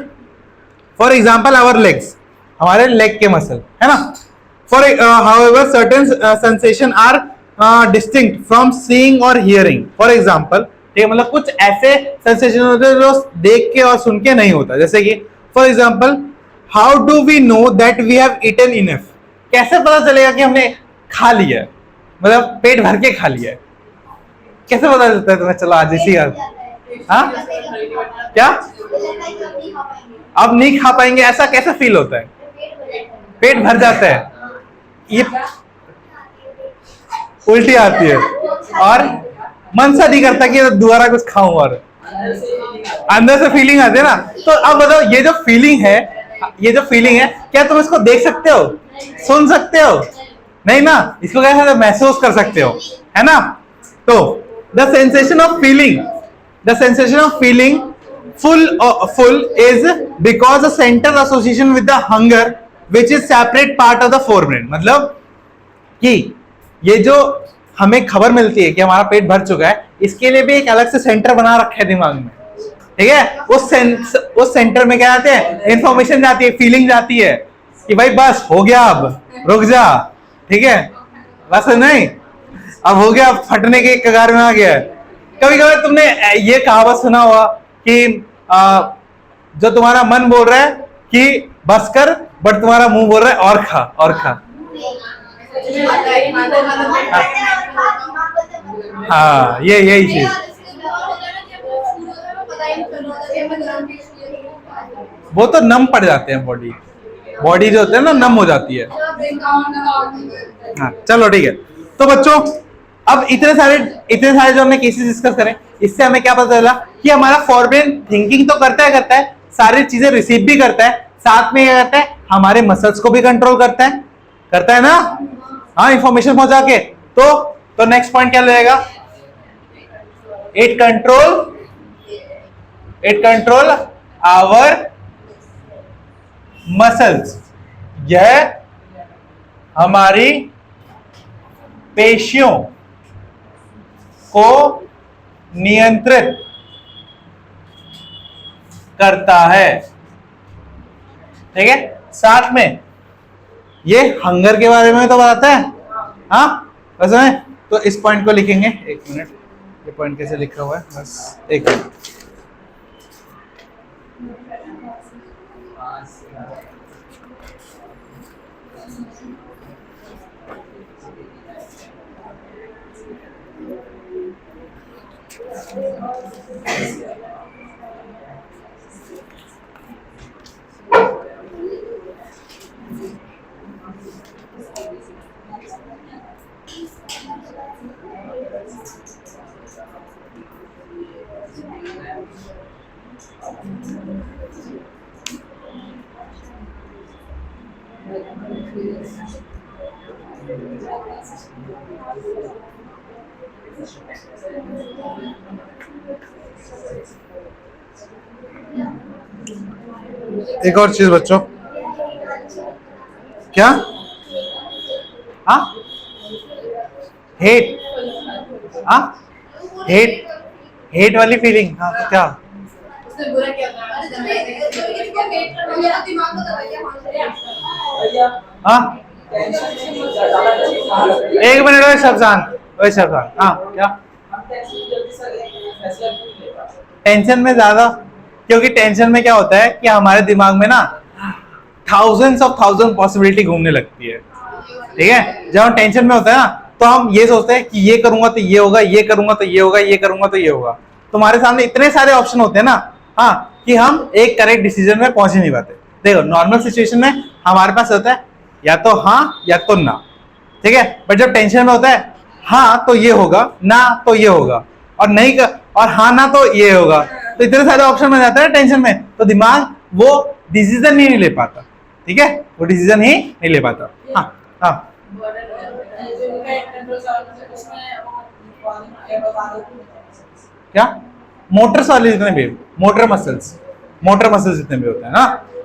फॉर एग्जाम्पल आवर लेग्स, हमारे लेग के मसल है ना। For however certain sensation are distinct from seeing और हियरिंग। फॉर एग्जाम्पल, ठीक है, मतलब कुछ ऐसे सेंसेशन होते हैं जो देख के और सुन के नहीं होता। जैसे कि for example, how do we know that we have eaten enough, कैसे पता चलेगा कि हमने खा लिया है, मतलब पेट भर के खा लिया है, कैसे पता चलता है तुम्हें? चलो आज इसी हाँ क्या, अब नहीं खा पाएंगे, ऐसा कैसे फील होता है? पेट भर जाता है, ये उल्टी आती है और मन सा नहीं करता कि दोबारा कुछ खाऊं, और अंदर से फीलिंग आती है ना। तो अब बताओ, ये जो फीलिंग है, ये जो फीलिंग है, क्या तुम इसको देख सकते हो, सुन सकते हो? नहीं ना, इसको कैसे महसूस कर सकते हो, है ना। तो the sensation of feeling, the sensation of feeling full is because the center association with the hunger which is separate part of the forebrain। मतलब कि ये जो हमें खबर मिलती है कि हमारा पेट भर चुका है, इसके लिए भी एक अलग से सेंटर बना रखा है दिमाग में। ठीक है, उस सेंटर में क्या जाते हैं, इंफॉर्मेशन जाती है, फीलिंग जाती है कि भाई बस हो गया, अब रुक जा। ठीक है, बस नहीं, अब हो गया, फटने के कगार में आ गया है। कभी कभी तुमने ये कहावत सुना होगा कि जो तुम्हारा मन बोल रहा है कि बस कर, बट तुम्हारा मुंह बोल रहा है और खा और खा। हाँ, ये यही चीज, वो तो नम पड़ जाते हैं, बॉडी जो होती है ना, नम हो जाती है। हाँ चलो ठीक है। तो बच्चों, अब इतने सारे जो हमने केसेस डिस्कस करें, इससे हमें क्या पता चला कि हमारा फॉरब्रेन थिंकिंग तो करता है, सारी चीजें रिसीव भी करता है, साथ में क्या करता है, हमारे मसल्स को भी कंट्रोल करता है ना, हाँ, इंफॉर्मेशन पहुंचा के। तो नेक्स्ट पॉइंट क्या रहेगा, इट कंट्रोल आवर मसल्स, यह हमारी पेशियों को नियंत्रित करता है। ठीक है, साथ में ये हंगर के बारे में तो बताता है। हाँ बस में, तो इस पॉइंट को लिखेंगे, एक मिनट, ये पॉइंट कैसे लिखा हुआ है, बस एक मिनट। एक और चीज बच्चों, क्या, हाँ, हेट, हाँ, हेट वाली फीलिंग, हाँ, तो क्या, हाँ, एक मिनट, वही शब्दान, हाँ, क्या, टेंशन में ज्यादा, क्योंकि टेंशन में क्या होता है कि हमारे दिमाग में ना थाउजेंड्स ऑफ पॉसिबिलिटी घूमने लगती है। ठीक है, जब हम टेंशन में होते हैं ना, तो हम ये सोचते हैं कि ये करूंगा तो ये होगा, ये करूंगा तो ये होगा, ये करूंगा तो ये होगा। तुम्हारे सामने इतने सारे ऑप्शन होते हैं ना, हाँ, कि हम एक करेक्ट डिसीजन में पहुंच ही नहीं पाते। देखो, नॉर्मल सिचुएशन में हमारे पास होता है या तो हाँ या तो ना। ठीक है, बट जब टेंशन में होता है, हाँ तो ये होगा, ना तो ये होगा, और नहीं और हाँ ना तो ये होगा, तो इतने सारे ऑप्शन में जाता है टेंशन में, तो दिमाग वो डिसीजन ही नहीं ले पाता। ठीक है, वो डिसीजन ही नहीं ले पाता। हाँ हाँ, क्या मोटर्स वाले जितने भी मोटर मसल्स जितने भी होते हैं ना।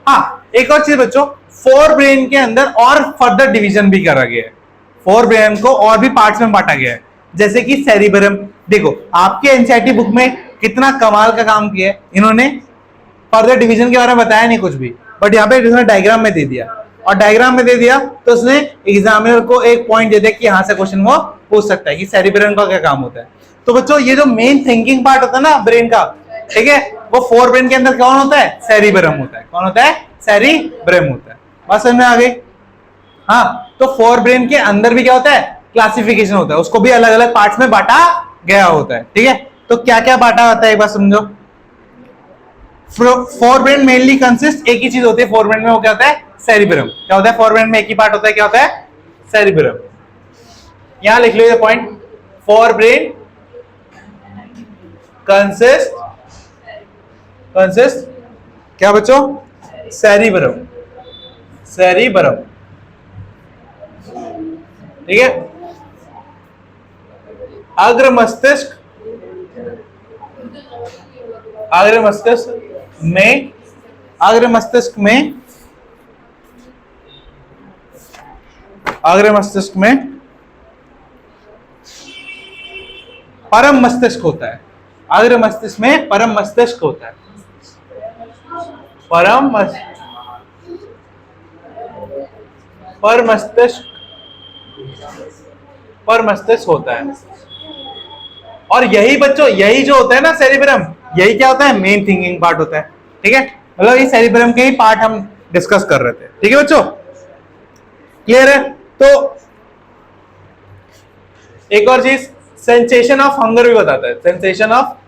हाँ, एक और चीज बच्चों, फोर ब्रेन के अंदर और फर्दर डिवीजन भी करा गया है। फोर ब्रेन को और भी पार्ट्स में बांटा गया है, जैसे कि सेरिबरम। देखो आपके एनसीईआरटी बुक में कितना कमाल का काम किया है इन्होंने, फर्दर डिवीजन के बारे में बताया नहीं कुछ भी, बट यहाँ पे इसने डायग्राम में दे दिया, और डायग्राम में दे दिया तो उसने एग्जामिनर को एक पॉइंट दे दिया कि यहाँ से क्वेश्चन वो पूछ सकता है कि सेरिब्रम का क्या काम होता है। तो बच्चों ये जो मेन थिंकिंग पार्ट होता है ना ब्रेन का, ठीक है, वो फोर ब्रेन के अंदर कौन होता है? सेरिब्रम होता है। कौन होता है? सेरिब्रम होता है। बात समझ में आ गई? हाँ, तो फोर ब्रेन के अंदर भी क्या होता है? क्लासिफिकेशन होता है, उसको भी अलग अलग पार्ट्स में बांटा गया होता है। ठीक है, तो क्या क्या बांटा होता है एक बार समझो। फोर ब्रेन मेनली कंसिस्ट, एक ही चीज होती है फोर ब्रेन में, वो क्या होता है? सेरिब्रम। क्या होता है फोर ब्रेन में? एक ही पार्ट होता है, क्या होता है? सेरिब्रम। यहां लिख लो ये पॉइंट, फोर ब्रेन कंसिस्ट क्या बच्चों? सेरिब्रम। ठीक है, अग्र मस्तिष्क में परम मस्तिष्क होता है। अग्र मस्तिष्क में परम मस्तिष्क होता है। पर मस्तिष्क होता है। और यही बच्चों, यही जो होता है ना सेरिब्रम, यही क्या होता है? मेन थिंकिंग पार्ट होता है। ठीक है, मतलब ये सेरिब्रम के ही पार्ट हम डिस्कस कर रहे थे। ठीक है बच्चों, क्लियर है? तो एक और चीज, सेंसेशन ऑफ हंगर भी बताता है। Sensation of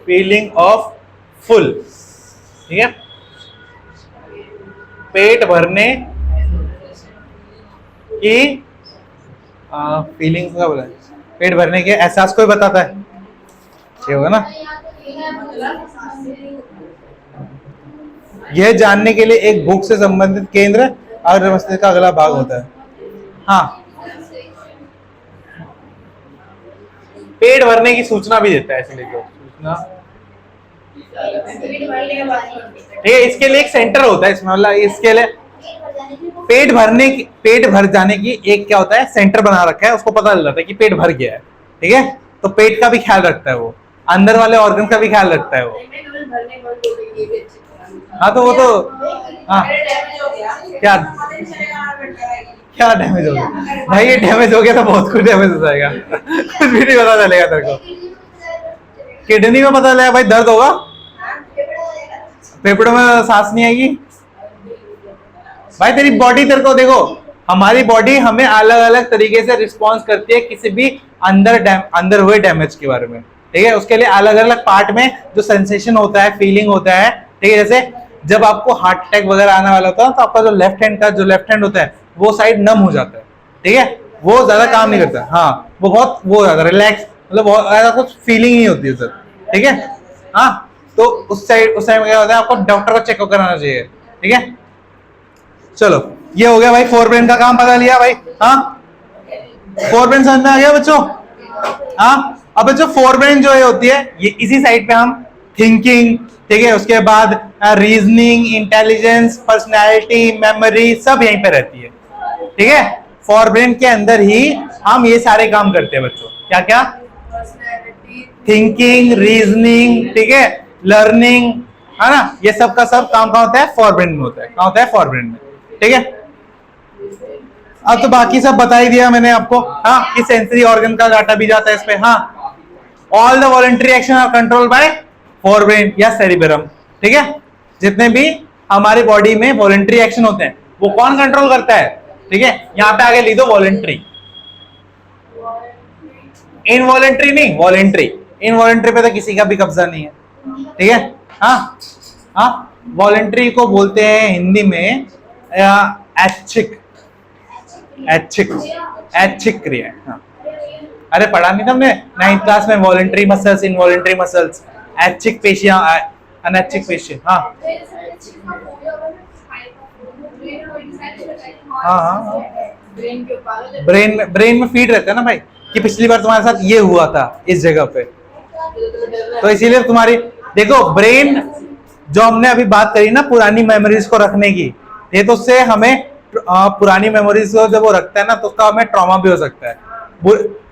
feeling of full. ठीक है, पेट भरने की फीलिंग क्या बोला? पेट भरने के एहसास को भी बताता है, ये होगा ना। यह जानने के लिए एक भूख से संबंधित केंद्र अग्र मस्तिष्क का अगला भाग होता है। हाँ, पेट भरने की सूचना भी देता है, इसलिए सूचना। ठीक है, इसके लिए एक सेंटर होता है इसमें, मतलब इसके लिए पेट भर जाने की एक क्या होता है? सेंटर बना रखा है, उसको पता चल जाता है कि पेट भर गया है। ठीक है, तो पेट का भी ख्याल रखता है वो, अंदर वाले ऑर्गन का भी ख्याल रखता है वो। हाँ, तो वो तो हाँ, क्या डैमेज हो गया भाई? ये डैमेज हो गया तो बहुत कुछ डैमेज हो जाएगा। कुछ भी नहीं पता चलेगा तेरे को। किडनी में पता चलेगा भाई, दर्द होगा, फेफड़ों में सांस नहीं आएगी भाई। तेरी बॉडी, तेरे को देखो, हमारी बॉडी हमें अलग अलग तरीके से रिस्पॉन्स करती है किसी भी अंदर हुए डैमेज के बारे में। ठीक है, उसके लिए अलग अलग पार्ट में जो सेंसेशन होता है, फीलिंग होता है। ठीक है, जैसे जब आपको हार्ट अटैक वगैरह आने वाला होता है तो आपका जो लेफ्ट हैंड होता है वो साइड नम हो जाता है। ठीक है, वो ज्यादा काम नहीं करता। हाँ, वो बहुत वो ज्यादा रिलैक्स, मतलब बहुत ज्यादा कुछ फीलिंग नहीं होती है सर। ठीक है, हाँ, तो उस टाइम क्या होता है? आपको डॉक्टर को चेकअप कराना चाहिए। ठीक है, चलो ये हो गया भाई, फोर ब्रेन का काम पता लिया भाई। हाँ, फोर ब्रेन समझ में आ गया बच्चों? हाँ, अब बच्चों फोर ब्रेन जो है होती है, ये इसी साइड पे हम थिंकिंग, ठीक है, उसके बाद रीजनिंग, इंटेलिजेंस, पर्सनैलिटी, मेमोरी सब यहीं पे रहती है। ठीक है, फोर ब्रेन के अंदर ही हम ये सारे काम करते हैं बच्चों। क्या क्या? थिंकिंग, रीजनिंग, ठीक है, लर्निंग, है ना, ये सब का सब काम कहाँ होता है? फोर ब्रेन में होता है। कहाँ होता है? फोर ब्रेन में। ठीक है, अब तो बाकी सब बता ही दिया मैंने आपको। हाँ, कि सेंसरी ऑर्गन का डाटा भी जाता है इस पे। हाँ, all the voluntary action are controlled by fore brain या सेरिब्रम। ठीक है, जितने भी हमारी बॉडी में वॉलंटरी एक्शन होते हैं वो कौन कंट्रोल करता है? ठीक है, यहां पे आगे लिख दो वॉलंटरी, इनवॉलंटरी नहीं, वॉलंटरी। इनवॉलंटरी पे तो किसी का भी कब्जा नहीं है। ठीक है, हाँ हाँ, वॉलंटरी को बोलते हैं हिंदी में ऐच्छिक क्रिया। हाँ, अरे पढ़ा नहीं था हमने 9th क्लास में? वॉलंटरी मसल्स, इनवॉलंटरी मसल्स, ऐच्छिक पेशियां, अनैच्छिक पेशी, हाँ हाँ हाँ, ब्रेन में फीड रहता है ना भाई कि पिछली बार तुम्हारे साथ ये हुआ था इस जगह पे, तो इसीलिए तुम्हारी देखो ब्रेन जो हमने अभी बात करी ना पुरानी मेमोरीज को रखने की, ये तो उससे हमें पुरानी मेमोरीज को जब वो रखता है ना तो उसका हमें ट्रॉमा भी हो सकता है।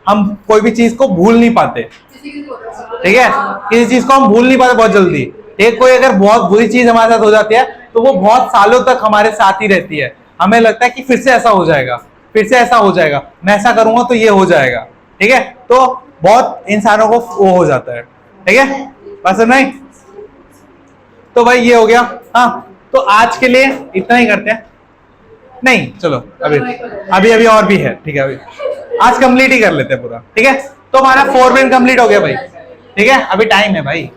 हम कोई भी चीज को भूल नहीं पाते, ठीक है, किसी चीज को हम भूल नहीं पाते बहुत जल्दी। एक कोई अगर बहुत बुरी चीज हमारे साथ हो जाती है तो वो बहुत सालों तक हमारे साथ ही रहती है, हमें लगता है कि फिर से ऐसा हो जाएगा, फिर से ऐसा हो जाएगा, मैं ऐसा करूंगा तो ये हो जाएगा, ठीक है, तो बहुत इंसानों को वो हो जाता है, ठीक है, बस नहीं। तो भाई ये हो गया, हाँ तो आज के लिए इतना ही करते हैं, नहीं चलो अभी अभी अभी और भी है, ठीक है, अभी आज कंप्लीट ही कर लेते हैं पूरा, ठीक है, तो हमारा 4 ब्रेन कंप्लीट हो गया भाई, ठीक है, अभी टाइम है भाई,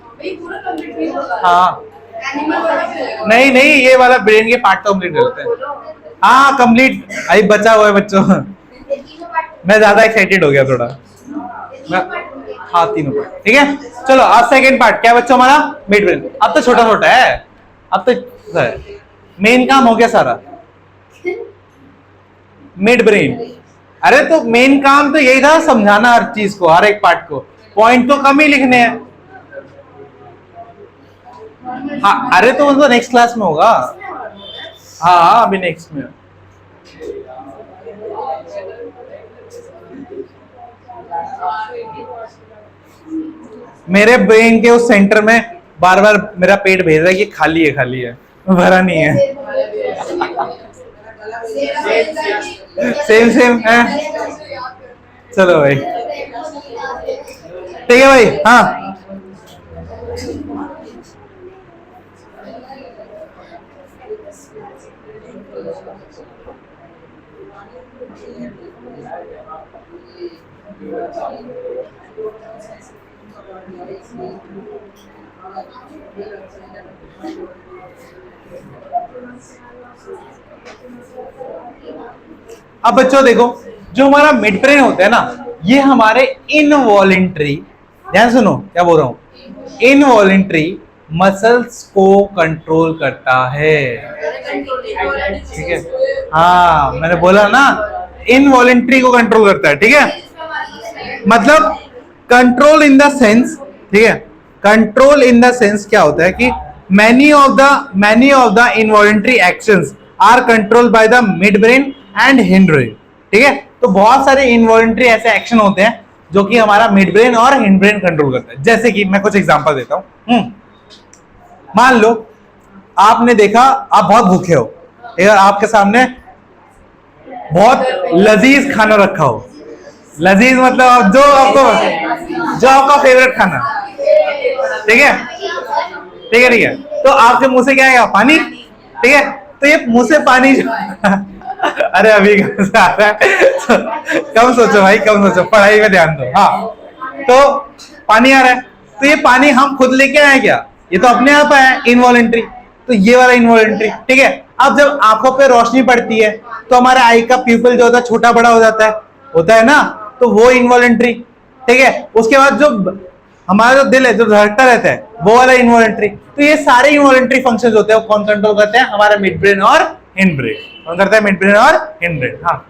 हाँ नहीं नहीं ये वाला ब्रेन के पार्ट तो कंप्लीट कर लेते हैं, हाँ कंप्लीट अभी बचा हुआ है बच्चों, मैं ज्यादा एक्साइटेड हो गया थोड़ा, हाँ तीनों पार्ट, ठीक है, चलो अब सेकंड पार्ट क्या बच्चों हमारा मिड ब्रेन, अब तो छोटा छोटा है, अब तो मेन काम हो गया सारा, मिड ब्रेन, अरे तो मेन काम तो यही था समझाना हर चीज को, हर एक पार्ट को, पॉइंट तो कम ही लिखने हैं, हाँ अरे तो वो नेक्स्ट क्लास में होगा, हाँ अभी नेक्स्ट में, मेरे ब्रेन के उस सेंटर में बार बार मेरा पेट भेज रहा है कि खाली है, भरा नहीं है, सेम है, चलो भाई ठीक है भाई, हाँ अब बच्चों देखो जो हमारा मिड ब्रेन होता है ना ये हमारे इनवॉलेंट्री, ध्यान सुनो क्या बोल रहा हूं, इनवॉलेंट्री मसल्स को कंट्रोल करता है, ठीक है, हाँ मैंने बोला ना इनवॉलेंट्री को कंट्रोल करता है, ठीक है, मतलब कंट्रोल इन द सेंस, ठीक है, कंट्रोल इन द सेंस क्या होता है कि many of the involuntary actions are controlled by the midbrain and hindbrain, ठीक है, तो बहुत सारे इनवॉलेंट्री ऐसे एक्शन होते हैं जो कि हमारा मिड ब्रेन और हिंड ब्रेन कंट्रोल करता है, जैसे कि मैं कुछ एग्जांपल देता हूं, मान लो आपने देखा आप बहुत भूखे हो, आपके सामने बहुत लजीज खाना रखा हो, लजीज मतलब जो आपका फेवरेट खाना, ठीक है ठीक है ठीक है, तो आपके मुंह से क्या आएगा, पानी, ठीक है, तो ये मुंह से पानी अरे अभी कम से आ रहा है कम सोचो भाई, कम सोचो, पढ़ाई में ध्यान दो, हाँ तो पानी आ रहा है, तो ये पानी हम खुद लेके आए क्या, ये तो अपने आप आया इनवॉलेंट्री, तो ये वाला इनवॉलेंट्री, ठीक है, अब जब आंखों पे रोशनी पड़ती है तो हमारा आई का प्यूपिल जो होता है छोटा बड़ा हो जाता है, होता है ना, तो वो इनवॉलेंट्री, ठीक है, उसके बाद जो हमारा जो दिल है जो धड़कता रहता है वो वाला इनवॉलेंट्री, तो ये सारे इनवॉलेंट्री फंक्शंस होते हैं वो कौन कंट्रोल करते हैं, हमारा मिड ब्रेन और हिंड ब्रेन, कौन करता है, मिड ब्रेन और हिंड ब्रेन, हाँ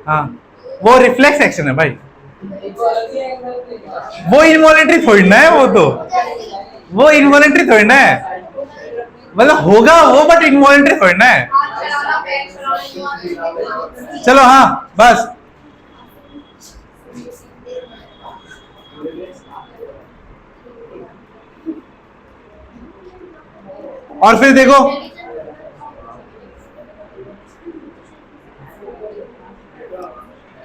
हाँ वो रिफ्लेक्स एक्शन है भाई, वो इनवॉलेंट्री थोड़ी ना है, वो इनवॉलेंट्री थोड़ी ना है, मतलब होगा वो बट इनवॉलेंट्री थोड़ी ना है, चलो हाँ बस, और फिर देखो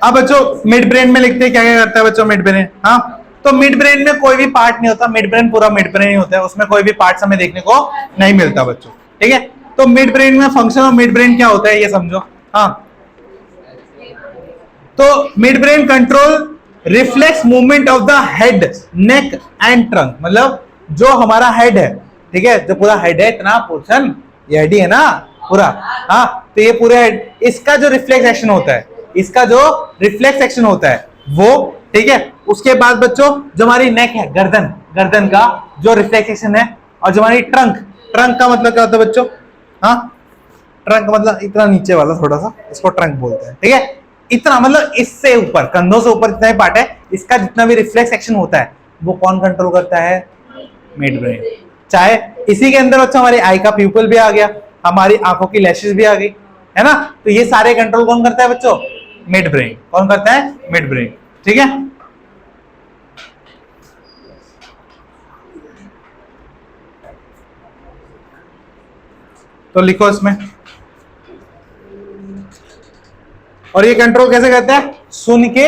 अब बच्चों मिड ब्रेन में लिखते हैं क्या क्या करता है बच्चों मिड ब्रेन, हाँ तो मिड ब्रेन में कोई भी पार्ट नहीं होता, मिड ब्रेन पूरा मिड ब्रेन ही होता है, उसमें कोई भी पार्ट हमें देखने को नहीं मिलता बच्चों, ठीक है, तो मिड ब्रेन में फंक्शन ऑफ मिड ब्रेन क्या होता है ये समझो, हाँ तो mid brain control reflex movement of the head neck and trunk, मतलब जो हमारा हेड है, ठीक है, जो पूरा हेड है इतना पोर्शन ये हेड ही है ना पूरा, हाँ तो ये पूरा हेड, इसका जो रिफ्लेक्स एक्शन होता है, इसका जो रिफ्लेक्स एक्शन होता है वो, ठीक है, उसके बाद बच्चों जो हमारी नेक है गर्दन, गर्दन का जो रिफ्लेक्स एक्शन है, और जो हमारी ट्रंक, ट्रंक का मतलब क्या होता है बच्चों? हाँ, ट्रंक मतलब इतना नीचे वाला थोड़ा सा, इसको ट्रंक बोलते हैं, ठीक है। इतना मतलब इससे ऊपर, कंधों से ऊपर जितना भी पार्ट है, इसका जितना भी रिफ्लेक्स एक्शन होता है वो कौन कंट्रोल करता है? Mid brain. चाहे इसी के अंदर बच्चों हमारी आई का प्यूपल भी आ गया, हमारी आंखों की लैशेस भी आ गई, है ना। तो ये सारे कंट्रोल कौन करता है बच्चों? Mid brain. कौन करता है? मिड ब्रेन, ठीक है। तो लिखो इसमें, और ये कंट्रोल कैसे करते हैं? सुन के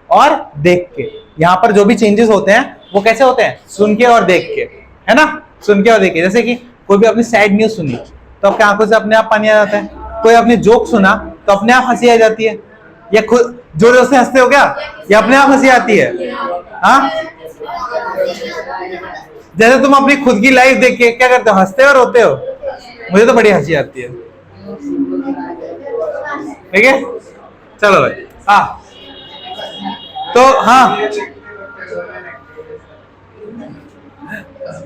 और देख के। यहां पर जो भी चेंजेस होते हैं वो कैसे होते हैं? सुन के और देख के, है ना। सुन के और देख के, जैसे कि कोई भी अपनी सैड न्यूज सुनी तो आपकी आंखों से अपने आप पानी आ जाता है, कोई अपनी जोक सुना तो अपने आप हंसी आ जाती है, या खुद जोर जोर से हंसते हो क्या, या अपने आप हंसी आती है? हाँ, जैसे तुम अपनी खुद की लाइफ देख के क्या करते हो? हंसते हो, रोते हो? मुझे तो बड़ी हंसी आती है, ठीक है। चलो भाई, हाँ तो हाँ,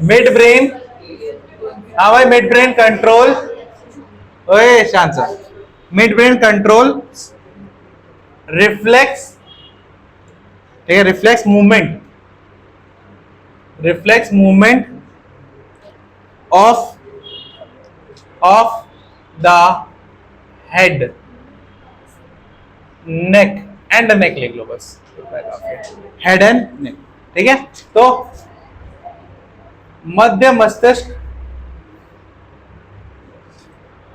मिड ब्रेन, हाँ भाई, मिड ब्रेन कंट्रोल, ओए शांत सा, मिड ब्रेन कंट्रोल रिफ्लेक्स, ठीक है, reflex movement, reflex movement of the head, neck and neck लिख लो बस, हेड एंड नेक, ठीक है। तो मध्य मस्तिष्क,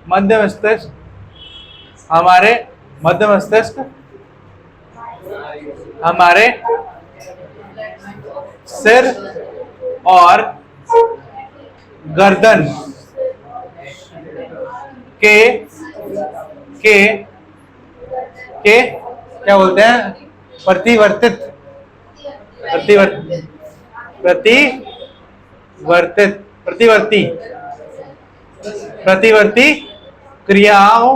मध्य मस्तिष्क, हमारे मध्य मस्तिष्क हमारे सिर और गर्दन के क्या बोलते हैं? प्रतिवर्तित, प्रतिवर्ती क्रियाओं,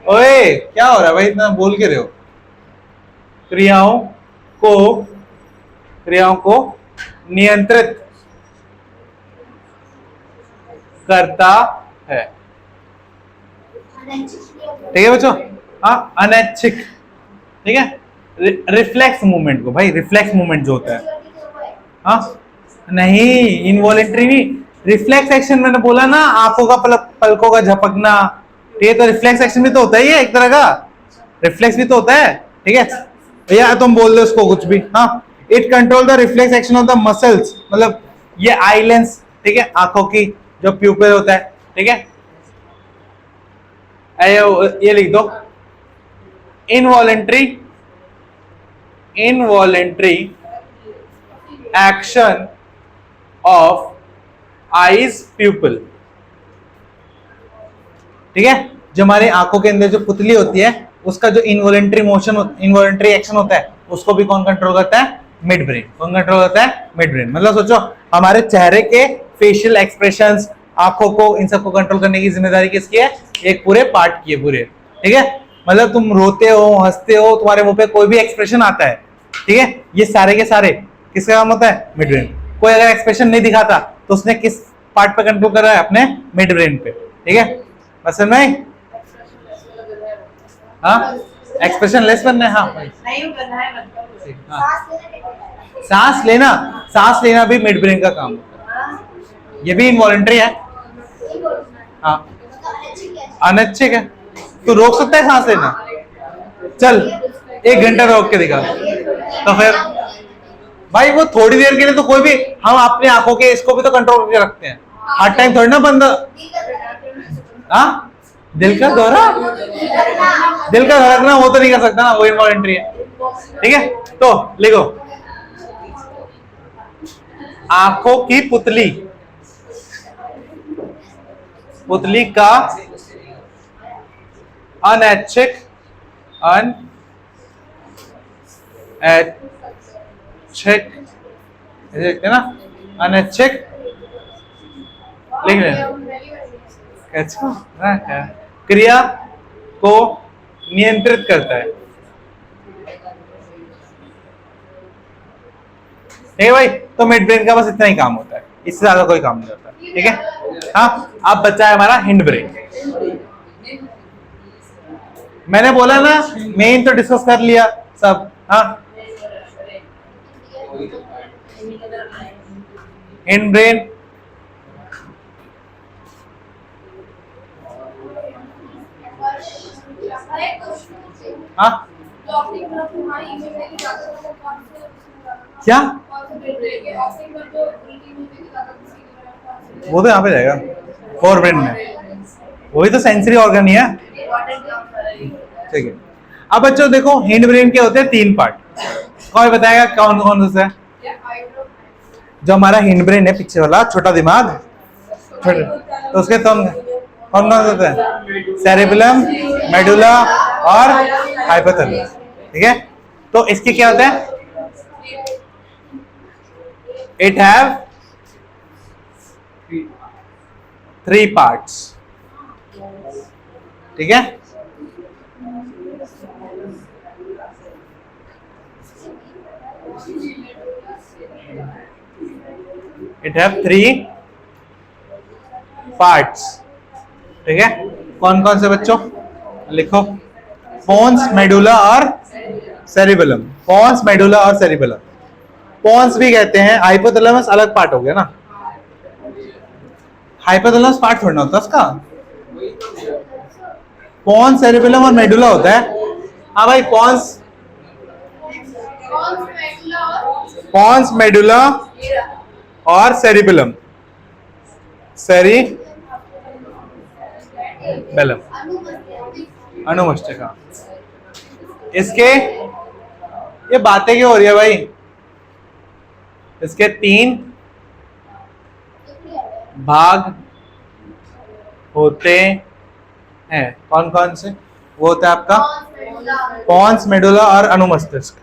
ओए क्या हो रहा है भाई, इतना बोल के रहे हो? क्रियाओं को नियंत्रित करता है, ठीक है बच्चों। हाँ, अनैच्छिक, ठीक है। रिफ्लेक्स मूवमेंट को भाई, रिफ्लेक्स मूवमेंट जो होता है, हाँ नहीं, इनवॉलेंट्री भी रिफ्लेक्स एक्शन, मैंने बोला ना, आंखों का पलकों का झपकना, ठीक है। तो रिफ्लेक्स एक्शन भी तो होता ही है, एक तरह का रिफ्लेक्स भी तो होता है, ठीक है भैया। तुम बोल दो उसको कुछ भी, हाँ। It control the reflex action of the muscles, मतलब ये आई लेंस, ठीक है, आंखों की जो प्यूपिल होता है, ठीक है। ये लिख दो, इनवॉलेंट्री एक्शन ऑफ आईज प्यूपिल, ठीक है। जो हमारी आंखों के अंदर जो पुतली होती है उसका जो इनवॉलेंट्री मोशन, इनवॉलेंट्री एक्शन होता है, उसको भी कौन कंट्रोल करता है? Mid brain. कौन कंट्रोल करता है? Mid brain. मतलब सोचो, हमारे चेहरे के फेशियल एक्सप्रेशंस, आंखों को, इन सबको कंट्रोल करने की जिम्मेदारी किसकी है? एक पूरे पार्ट की है, पूरे, ठीक है। मतलब तुम रोते हो, हंसते हो, तुम्हारे मुंह पे कोई भी एक्सप्रेशन आता है, ठीक है, ये सारे के सारे किसका काम होता है? Mid brain. कोई अगर एक्सप्रेशन नहीं दिखाता तो उसने किस पार्ट पे कंट्रोल कर रहा है? अपने मिड ब्रेन पे, ठीक है। बस नहीं, हाँ, एक्सप्रेशन लेस बनना है, हाँ नहीं करना है, मतलब हाँ। सांस लेना भी मिड ब्रेन का काम होता है, ये भी इनवॉलेंट्री है, हाँ, अनैच्छिक है। तू रोक सकता है सांस लेना? चल 1 घंटा रोक के दिखा, तो फिर भाई वो थोड़ी देर के लिए तो कोई भी, हम अपने आंखों के इसको भी तो कंट्रोल करके रखते हैं, हर टाइम थोड़ी ना बंद। हाँ, दिल का दौरा, दिल का धड़कना वो तो नहीं कर सकता ना, वो इनवॉलेंट्री है, ठीक है। तो लिखो, आंखों की पुतली, पुतली का अनैच्छिक देखते ना, अनैच्छिक लिख लेना, अच्छा क्रिया को नियंत्रित करता है, ठीक है भाई, तो मिड ब्रेन का बस इतना ही काम होता है, इससे ज्यादा कोई काम नहीं होता, ठीक है। हाँ, अब बच्चा है हमारा हिंड ब्रेन। मैंने बोला ना मेन तो डिस्कस कर लिया सब। हाँ, हिंड ब्रेन हाँ क्या, वो तो यहाँ पे जाएगा फोर ब्रेन में, वही तो सेंसरी ऑर्गन ही है, ठीक है। अब बच्चों देखो हिंड ब्रेन के होते हैं 3 पार्ट, कौन बताएगा कौन कौन सा है? जो हमारा हिंड ब्रेन है पीछे वाला छोटा दिमाग, तो उसके कौन कौन होते हैं? सेरेबेलम, मेडुला और हाइपोथैलेमस, ठीक है। तो इसके क्या होता है? इट हैव 3 पार्ट्स, ठीक है। इट हैव 3 पार्ट्स, ठीक है। कौन कौन से बच्चों लिखो? पोन्स, मेडुला और सेरिबेलम। पोन्स, मेडुला और सेरिबेलम। पोन्स भी कहते हैं, हाइपोथैलेमस अलग पार्ट हो गया ना, हाइपोथैलेमस पार्ट थोड़ा ना होता उसका। पोन्स, सेरिबेलम और मेडुला होता है। हाँ भाई, पोन्स, मेडुला और सेरिबेलम, सेरिबेलम, अनुमस्तिष्क। इसके ये बातें क्यों हो रही है भाई? इसके 3 भाग होते हैं, कौन कौन से? वो होता है आपका पोन्स, मेडुला और अनुमस्तिष्क।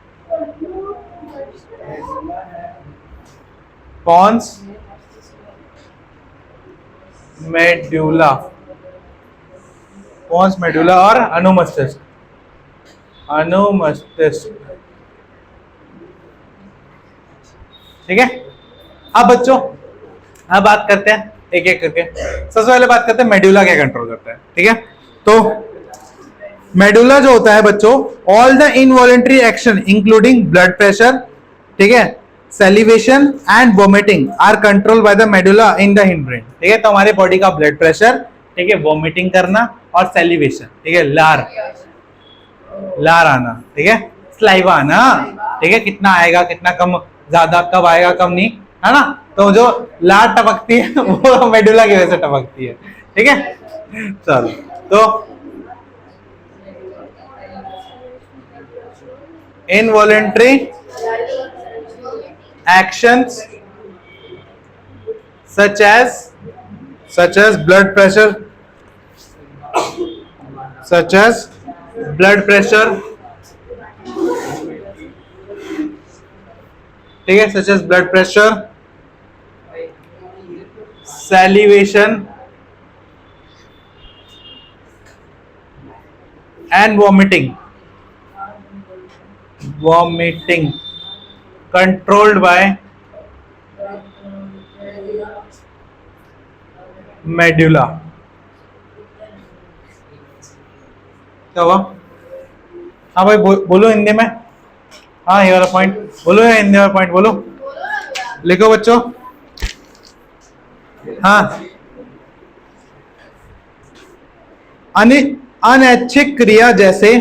पोन्स, मेडुला, पोन्स, मेडुला और अनुमस्तिष्क, ठीक है। अब बच्चों अब बात करते हैं एक एक करके। सबसे पहले बात करते हैं मेडुला क्या कंट्रोल करता है, ठीक है। तो मेडुला जो होता है बच्चों, all the involuntary action including blood pressure, ठीक है, salivation and vomiting are control by the medulla in the hind brain, ठीक है। तो हमारे बॉडी का ब्लड प्रेशर, ठीक है, वोमिटिंग करना और सैलिवेशन, ठीक है, लार आना, ठीक है, स्लाइवा आना, ठीक है, कितना आएगा कितना कम, ज्यादा कब आएगा कब नहीं, है ना। तो जो लार टपकती है वो मेडुला की वजह से टपकती है, ठीक है। चलो, तो involuntary actions such as blood pressure, ठीक है, such as blood pressure, salivation and vomiting controlled by medulla। क्या हुआ? हाँ भाई बोलो हिंदी में, हाँ ये वाला पॉइंट बोलो, हिंदी वाला पॉइंट बोलो, लिखो बच्चों। हाँ, अनैच्छिक क्रिया जैसे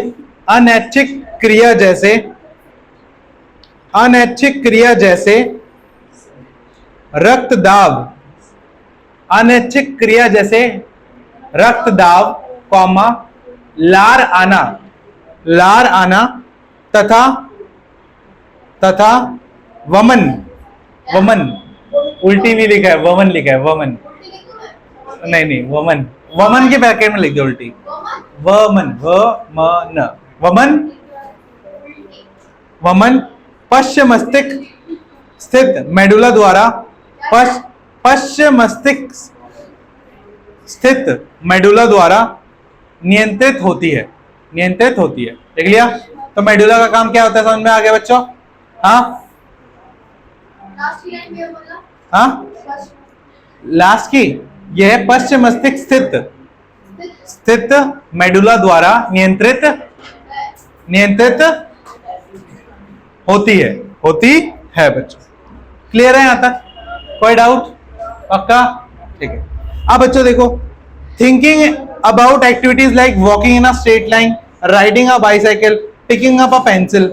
रक्तदाब, कॉमा, लार आना तथा वमन, उल्टी नहीं लिखा है, वमन लिखा है, वमन नहीं, वमन के ब्रैकेट में लिख दो उल्टी, वमन पश्च मस्तिष्क स्थित मेडुला द्वारा, पश्च मस्तिष्क स्थित मेडुला द्वारा नियंत्रित होती है, देख लिया। तो मेडुला का काम क्या होता है समझ में आ गया बच्चों? हाँ, लास्ट की लाइन में बोला हाँ फर्स्ट लास्ट की, यह है पश्च मस्तिष्क स्थित मेडुला द्वारा नियंत्रित होती है बच्चों। क्लियर है यहां तक? कोई डाउट? पक्का? ठीक है। अब बच्चों देखो, thinking about activities like walking in a straight line, riding a bicycle, picking up a pencil,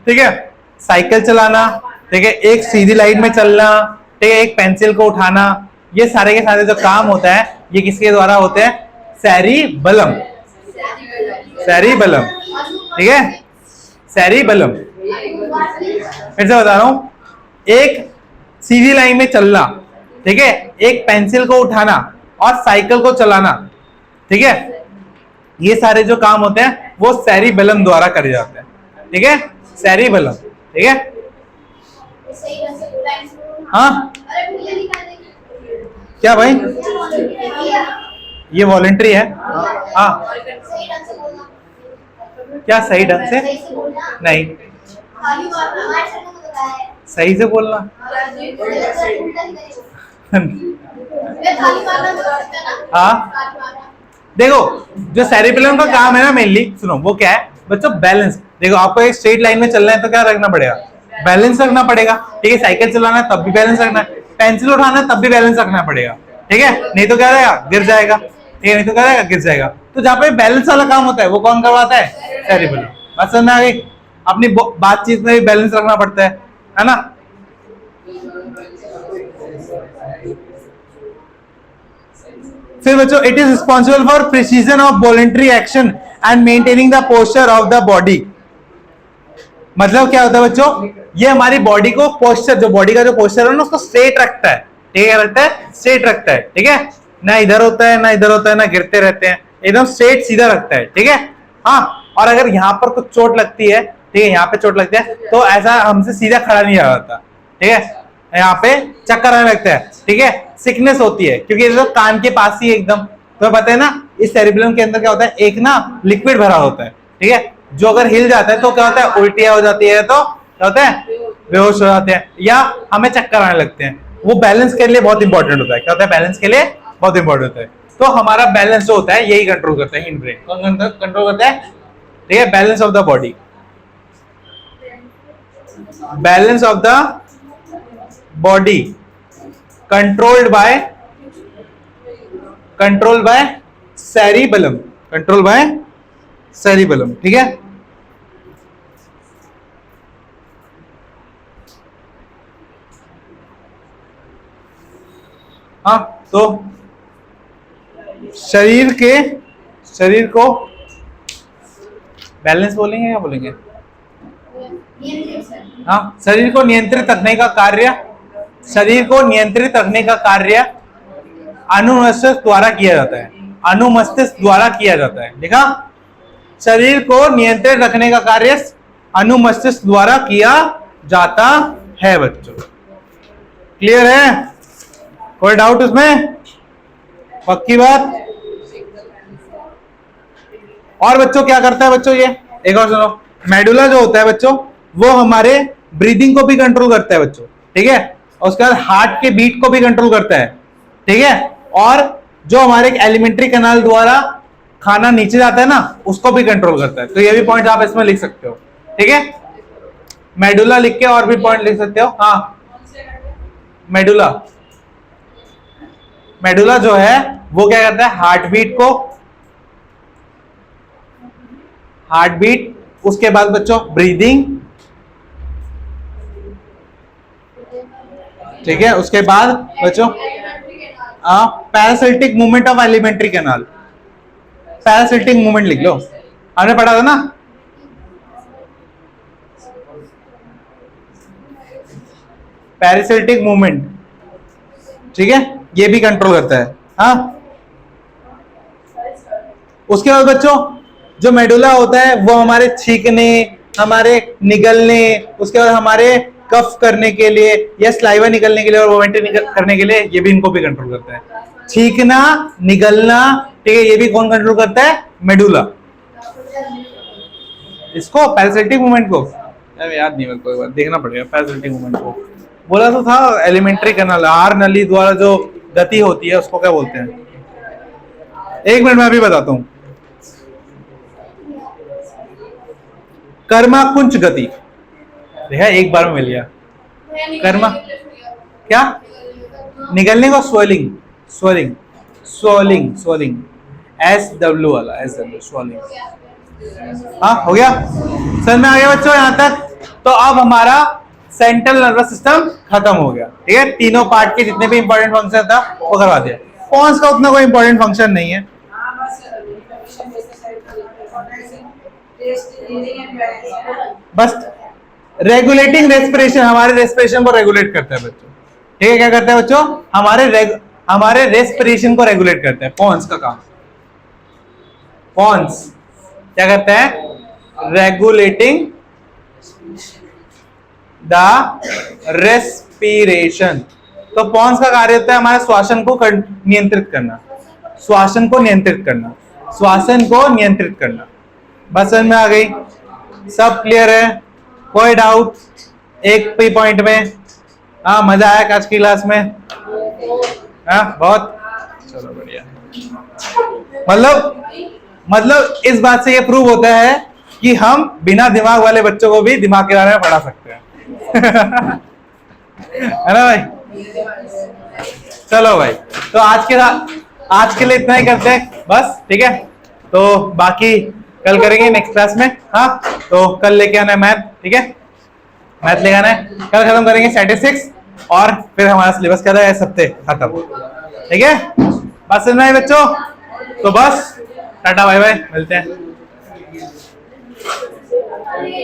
ठीक है, साइकिल चलाना, ठीक है, एक सीधी लाइन में चलना, ठीक है, एक पेंसिल को उठाना, ये सारे के सारे जो काम होता है ये किसके द्वारा होते हैं? सेरिबेलम, सेरिबेलम, ठीक है, सेरिबेलम। फिर से बता रहा हूं, एक सीधी लाइन में चलना, ठीक है, एक पेंसिल को उठाना और साइकिल को चलाना, ठीक है, ये सारे जो काम होते हैं वो सेरिबेलम द्वारा करे जाते हैं, ठीक है, सेरिबेलम, ठीक है। सही ढंग से बोला इसको। हाँ अरे भैया निकाल देंगे क्या भाई, भैया ये वॉलंटरी है? हाँ सही ढंग से बोलना क्या सही ढंग से? सही से बोलना नहीं, खाली बात हमारे सर को बताया है सही से बोलना। उल्टा नहीं करेगा मैं खाली मारना बोल सकता है ना हाँ खाली मारना देखो, जो सेरिबेलम का काम है ना मेनली, सुनो वो क्या है बच्चों? बैलेंस। देखो आपको एक स्ट्रेट लाइन में चलना है तो क्या रखना पड़ेगा? बैलेंस रखना पड़ेगा, ठीक है, साइकिल चलाना है तब भी बैलेंस रखना है, पेंसिल उठाना है तब भी बैलेंस रखना पड़ेगा, ठीक है, नहीं तो क्या रहेगा? गिर जाएगा, ठीक है, नहीं तो क्या रहेगा? गिर जाएगा। तो जहाँ पे बैलेंस वाला काम होता है वो कौन करवाता है? सेरिबेलम। बात समझ में आ गई? अपनी बातचीत में भी बैलेंस रखना पड़ता है ना? फिर बच्चों, it is responsible for precision of voluntary action and maintaining the posture of the body. मतलब क्या होता है बच्चों? ये हमारी बॉडी को पोस्चर, जो बॉडी का जो पोस्चर है ना उसको स्ट्रेट रखता है, ठीक है, रखता है, स्ट्रेट रखता है, ठीक है, ना इधर होता है ना इधर होता है, ना गिरते रहते हैं, एकदम स्ट्रेट सीधा रखता है, ठीक है। हाँ, और अगर यहाँ पर कुछ चोट लगती है, ठीक है, यहाँ पे चोट लगती है तो ऐसा हमसे सीधा खड़ा नहीं जा जाता, ठीक है, यहाँ पे चक्कर आने लगता है, ठीक है, सिकनेस होती है क्योंकि ये तो कान के पास ही एकदम, तो पता है ना इस सेरिबेलम के अंदर क्या होता है? एक ना लिक्विड भरा होता है, ठीक है, जो अगर हिल जाता है तो क्या होता है? उल्टियां हो जाती है, तो क्या होता है? बेहोश हो जाते हैं या हमें चक्कर आने लगते हैं। वो बैलेंस के लिए बहुत इंपॉर्टेंट होता है। क्या होता है? बैलेंस के लिए बहुत इंपॉर्टेंट होता है। तो हमारा बैलेंस जो होता है यही कंट्रोल करता है, इन ब्रेन कौन कंट्रोल करता है? ठीक है, balance of the body, balance of the body controlled by cerebellum, control by cerebellum, ठीक है। हाँ, तो शरीर को बैलेंस बोलेंगे या बोलेंगे? हाँ, शरीर को नियंत्रित रखने का कार्य, शरीर को नियंत्रित रखने का कार्य अनुमस्तिष्क द्वारा किया जाता है, अनुमस्तिष्क द्वारा किया जाता है। देखा, शरीर को नियंत्रित रखने का कार्य अनुमस्तिष्क द्वारा किया जाता है बच्चों। क्लियर है? कोई डाउट इसमें? पक्की बात? और बच्चों क्या करता है बच्चों? ये एक और सुनो, मेडुला जो होता है बच्चों वो हमारे ब्रीदिंग को भी कंट्रोल करता है बच्चों, ठीक है, और उसके बाद हार्ट के बीट को भी कंट्रोल करता है, ठीक है, और जो हमारे एलिमेंट्री कैनाल द्वारा खाना नीचे जाता है ना उसको भी कंट्रोल करता है। तो ये भी पॉइंट आप इसमें लिख सकते हो, ठीक है, मेडुला लिख के और भी पॉइंट लिख सकते हो। हाँ, मेडुला जो है वो क्या करता है? हार्ट बीट, उसके बाद बच्चों ब्रीदिंग, ठीक है, उसके बाद बच्चों parasitic movement of alimentary canal, parasitic movement लिख लो, हमने पढ़ा था ना। पैरासिटिक मूवमेंट, ठीक है, ये भी कंट्रोल करता है। हाँ, उसके बाद बच्चों जो मेडुला होता है वो हमारे छींकने, हमारे निगलने, उसके बाद हमारे कफ करने के लिए या स्लाइवा निकलने के लिए और वोमिटिंग करने के लिए ये भी इनको भी कंट्रोल करता है। छींकना, निगलना, ठीक है, ये भी कौन कंट्रोल करता है? मेडुला। इसको पैरासिटिक मूवमेंट को याद नहीं, मेरे को एक बार देखना पड़ेगा पैरासिटिक मूवमेंट को। बोला तो था एलिमेंट्री कैनाल, आर नली द्वारा जो गति होती है उसको क्या बोलते हैं? एक मिनट में अभी बताता हूं। कर्माकुंच गति, देखा एक बार में मिल गया। कर्मा क्या? निकलने को swelling, swelling, swelling, swelling, SW वाला, SW स्वेलिंग। हाँ हो गया, समझ में आ गया बच्चों यहाँ तक? तो अब हमारा सेंट्रल नर्वस सिस्टम खत्म हो गया, ठीक है। तीनों पार्ट के जितने भी इंपॉर्टेंट फंक्शन था वो करवा दिया। पॉन्स का उतना कोई इंपॉर्टेंट फंक्शन नहीं है। बस रेगुलेटिंग रेस्पिरेशन, हमारे रेस्पिरेशन को रेगुलेट करता है बच्चों, ठीक है। क्या करता है बच्चों? हमारे रेस्पिरेशन को रेगुलेट करता है, पॉन्स का काम। पॉन्स क्या करता है? Regulating the respiration. तो पॉन्स का कार्य होता है हमारे श्वासन को नियंत्रित करना, श्वासन को नियंत्रित करना, श्वासन को नियंत्रित करना। बस समझ में आ गई? सब क्लियर है? कोई डाउट एक भी पॉइंट में? हाँ मजा आया आज की क्लास में? हाँ बहुत, चलो बढ़िया। मतलब इस बात से ये प्रूव होता है कि हम बिना दिमाग वाले बच्चों को भी दिमाग के बारे में पढ़ा सकते हैं। है ना भाई? चलो भाई, तो आज के लिए इतना ही करते हैं बस, ठीक है। तो बाकी कल करेंगे नेक्स्ट क्लास में। हाँ तो कल लेके आना है मैथ, ठीक है। मैथ लेके आना है, कल खत्म करेंगे स्टैटिस्टिक्स और फिर हमारा सिलेबस क्या है, हफ्ते खत्म, ठीक है। बस सुनना है बच्चों, तो बस टाटा बाय बाय, मिलते हैं।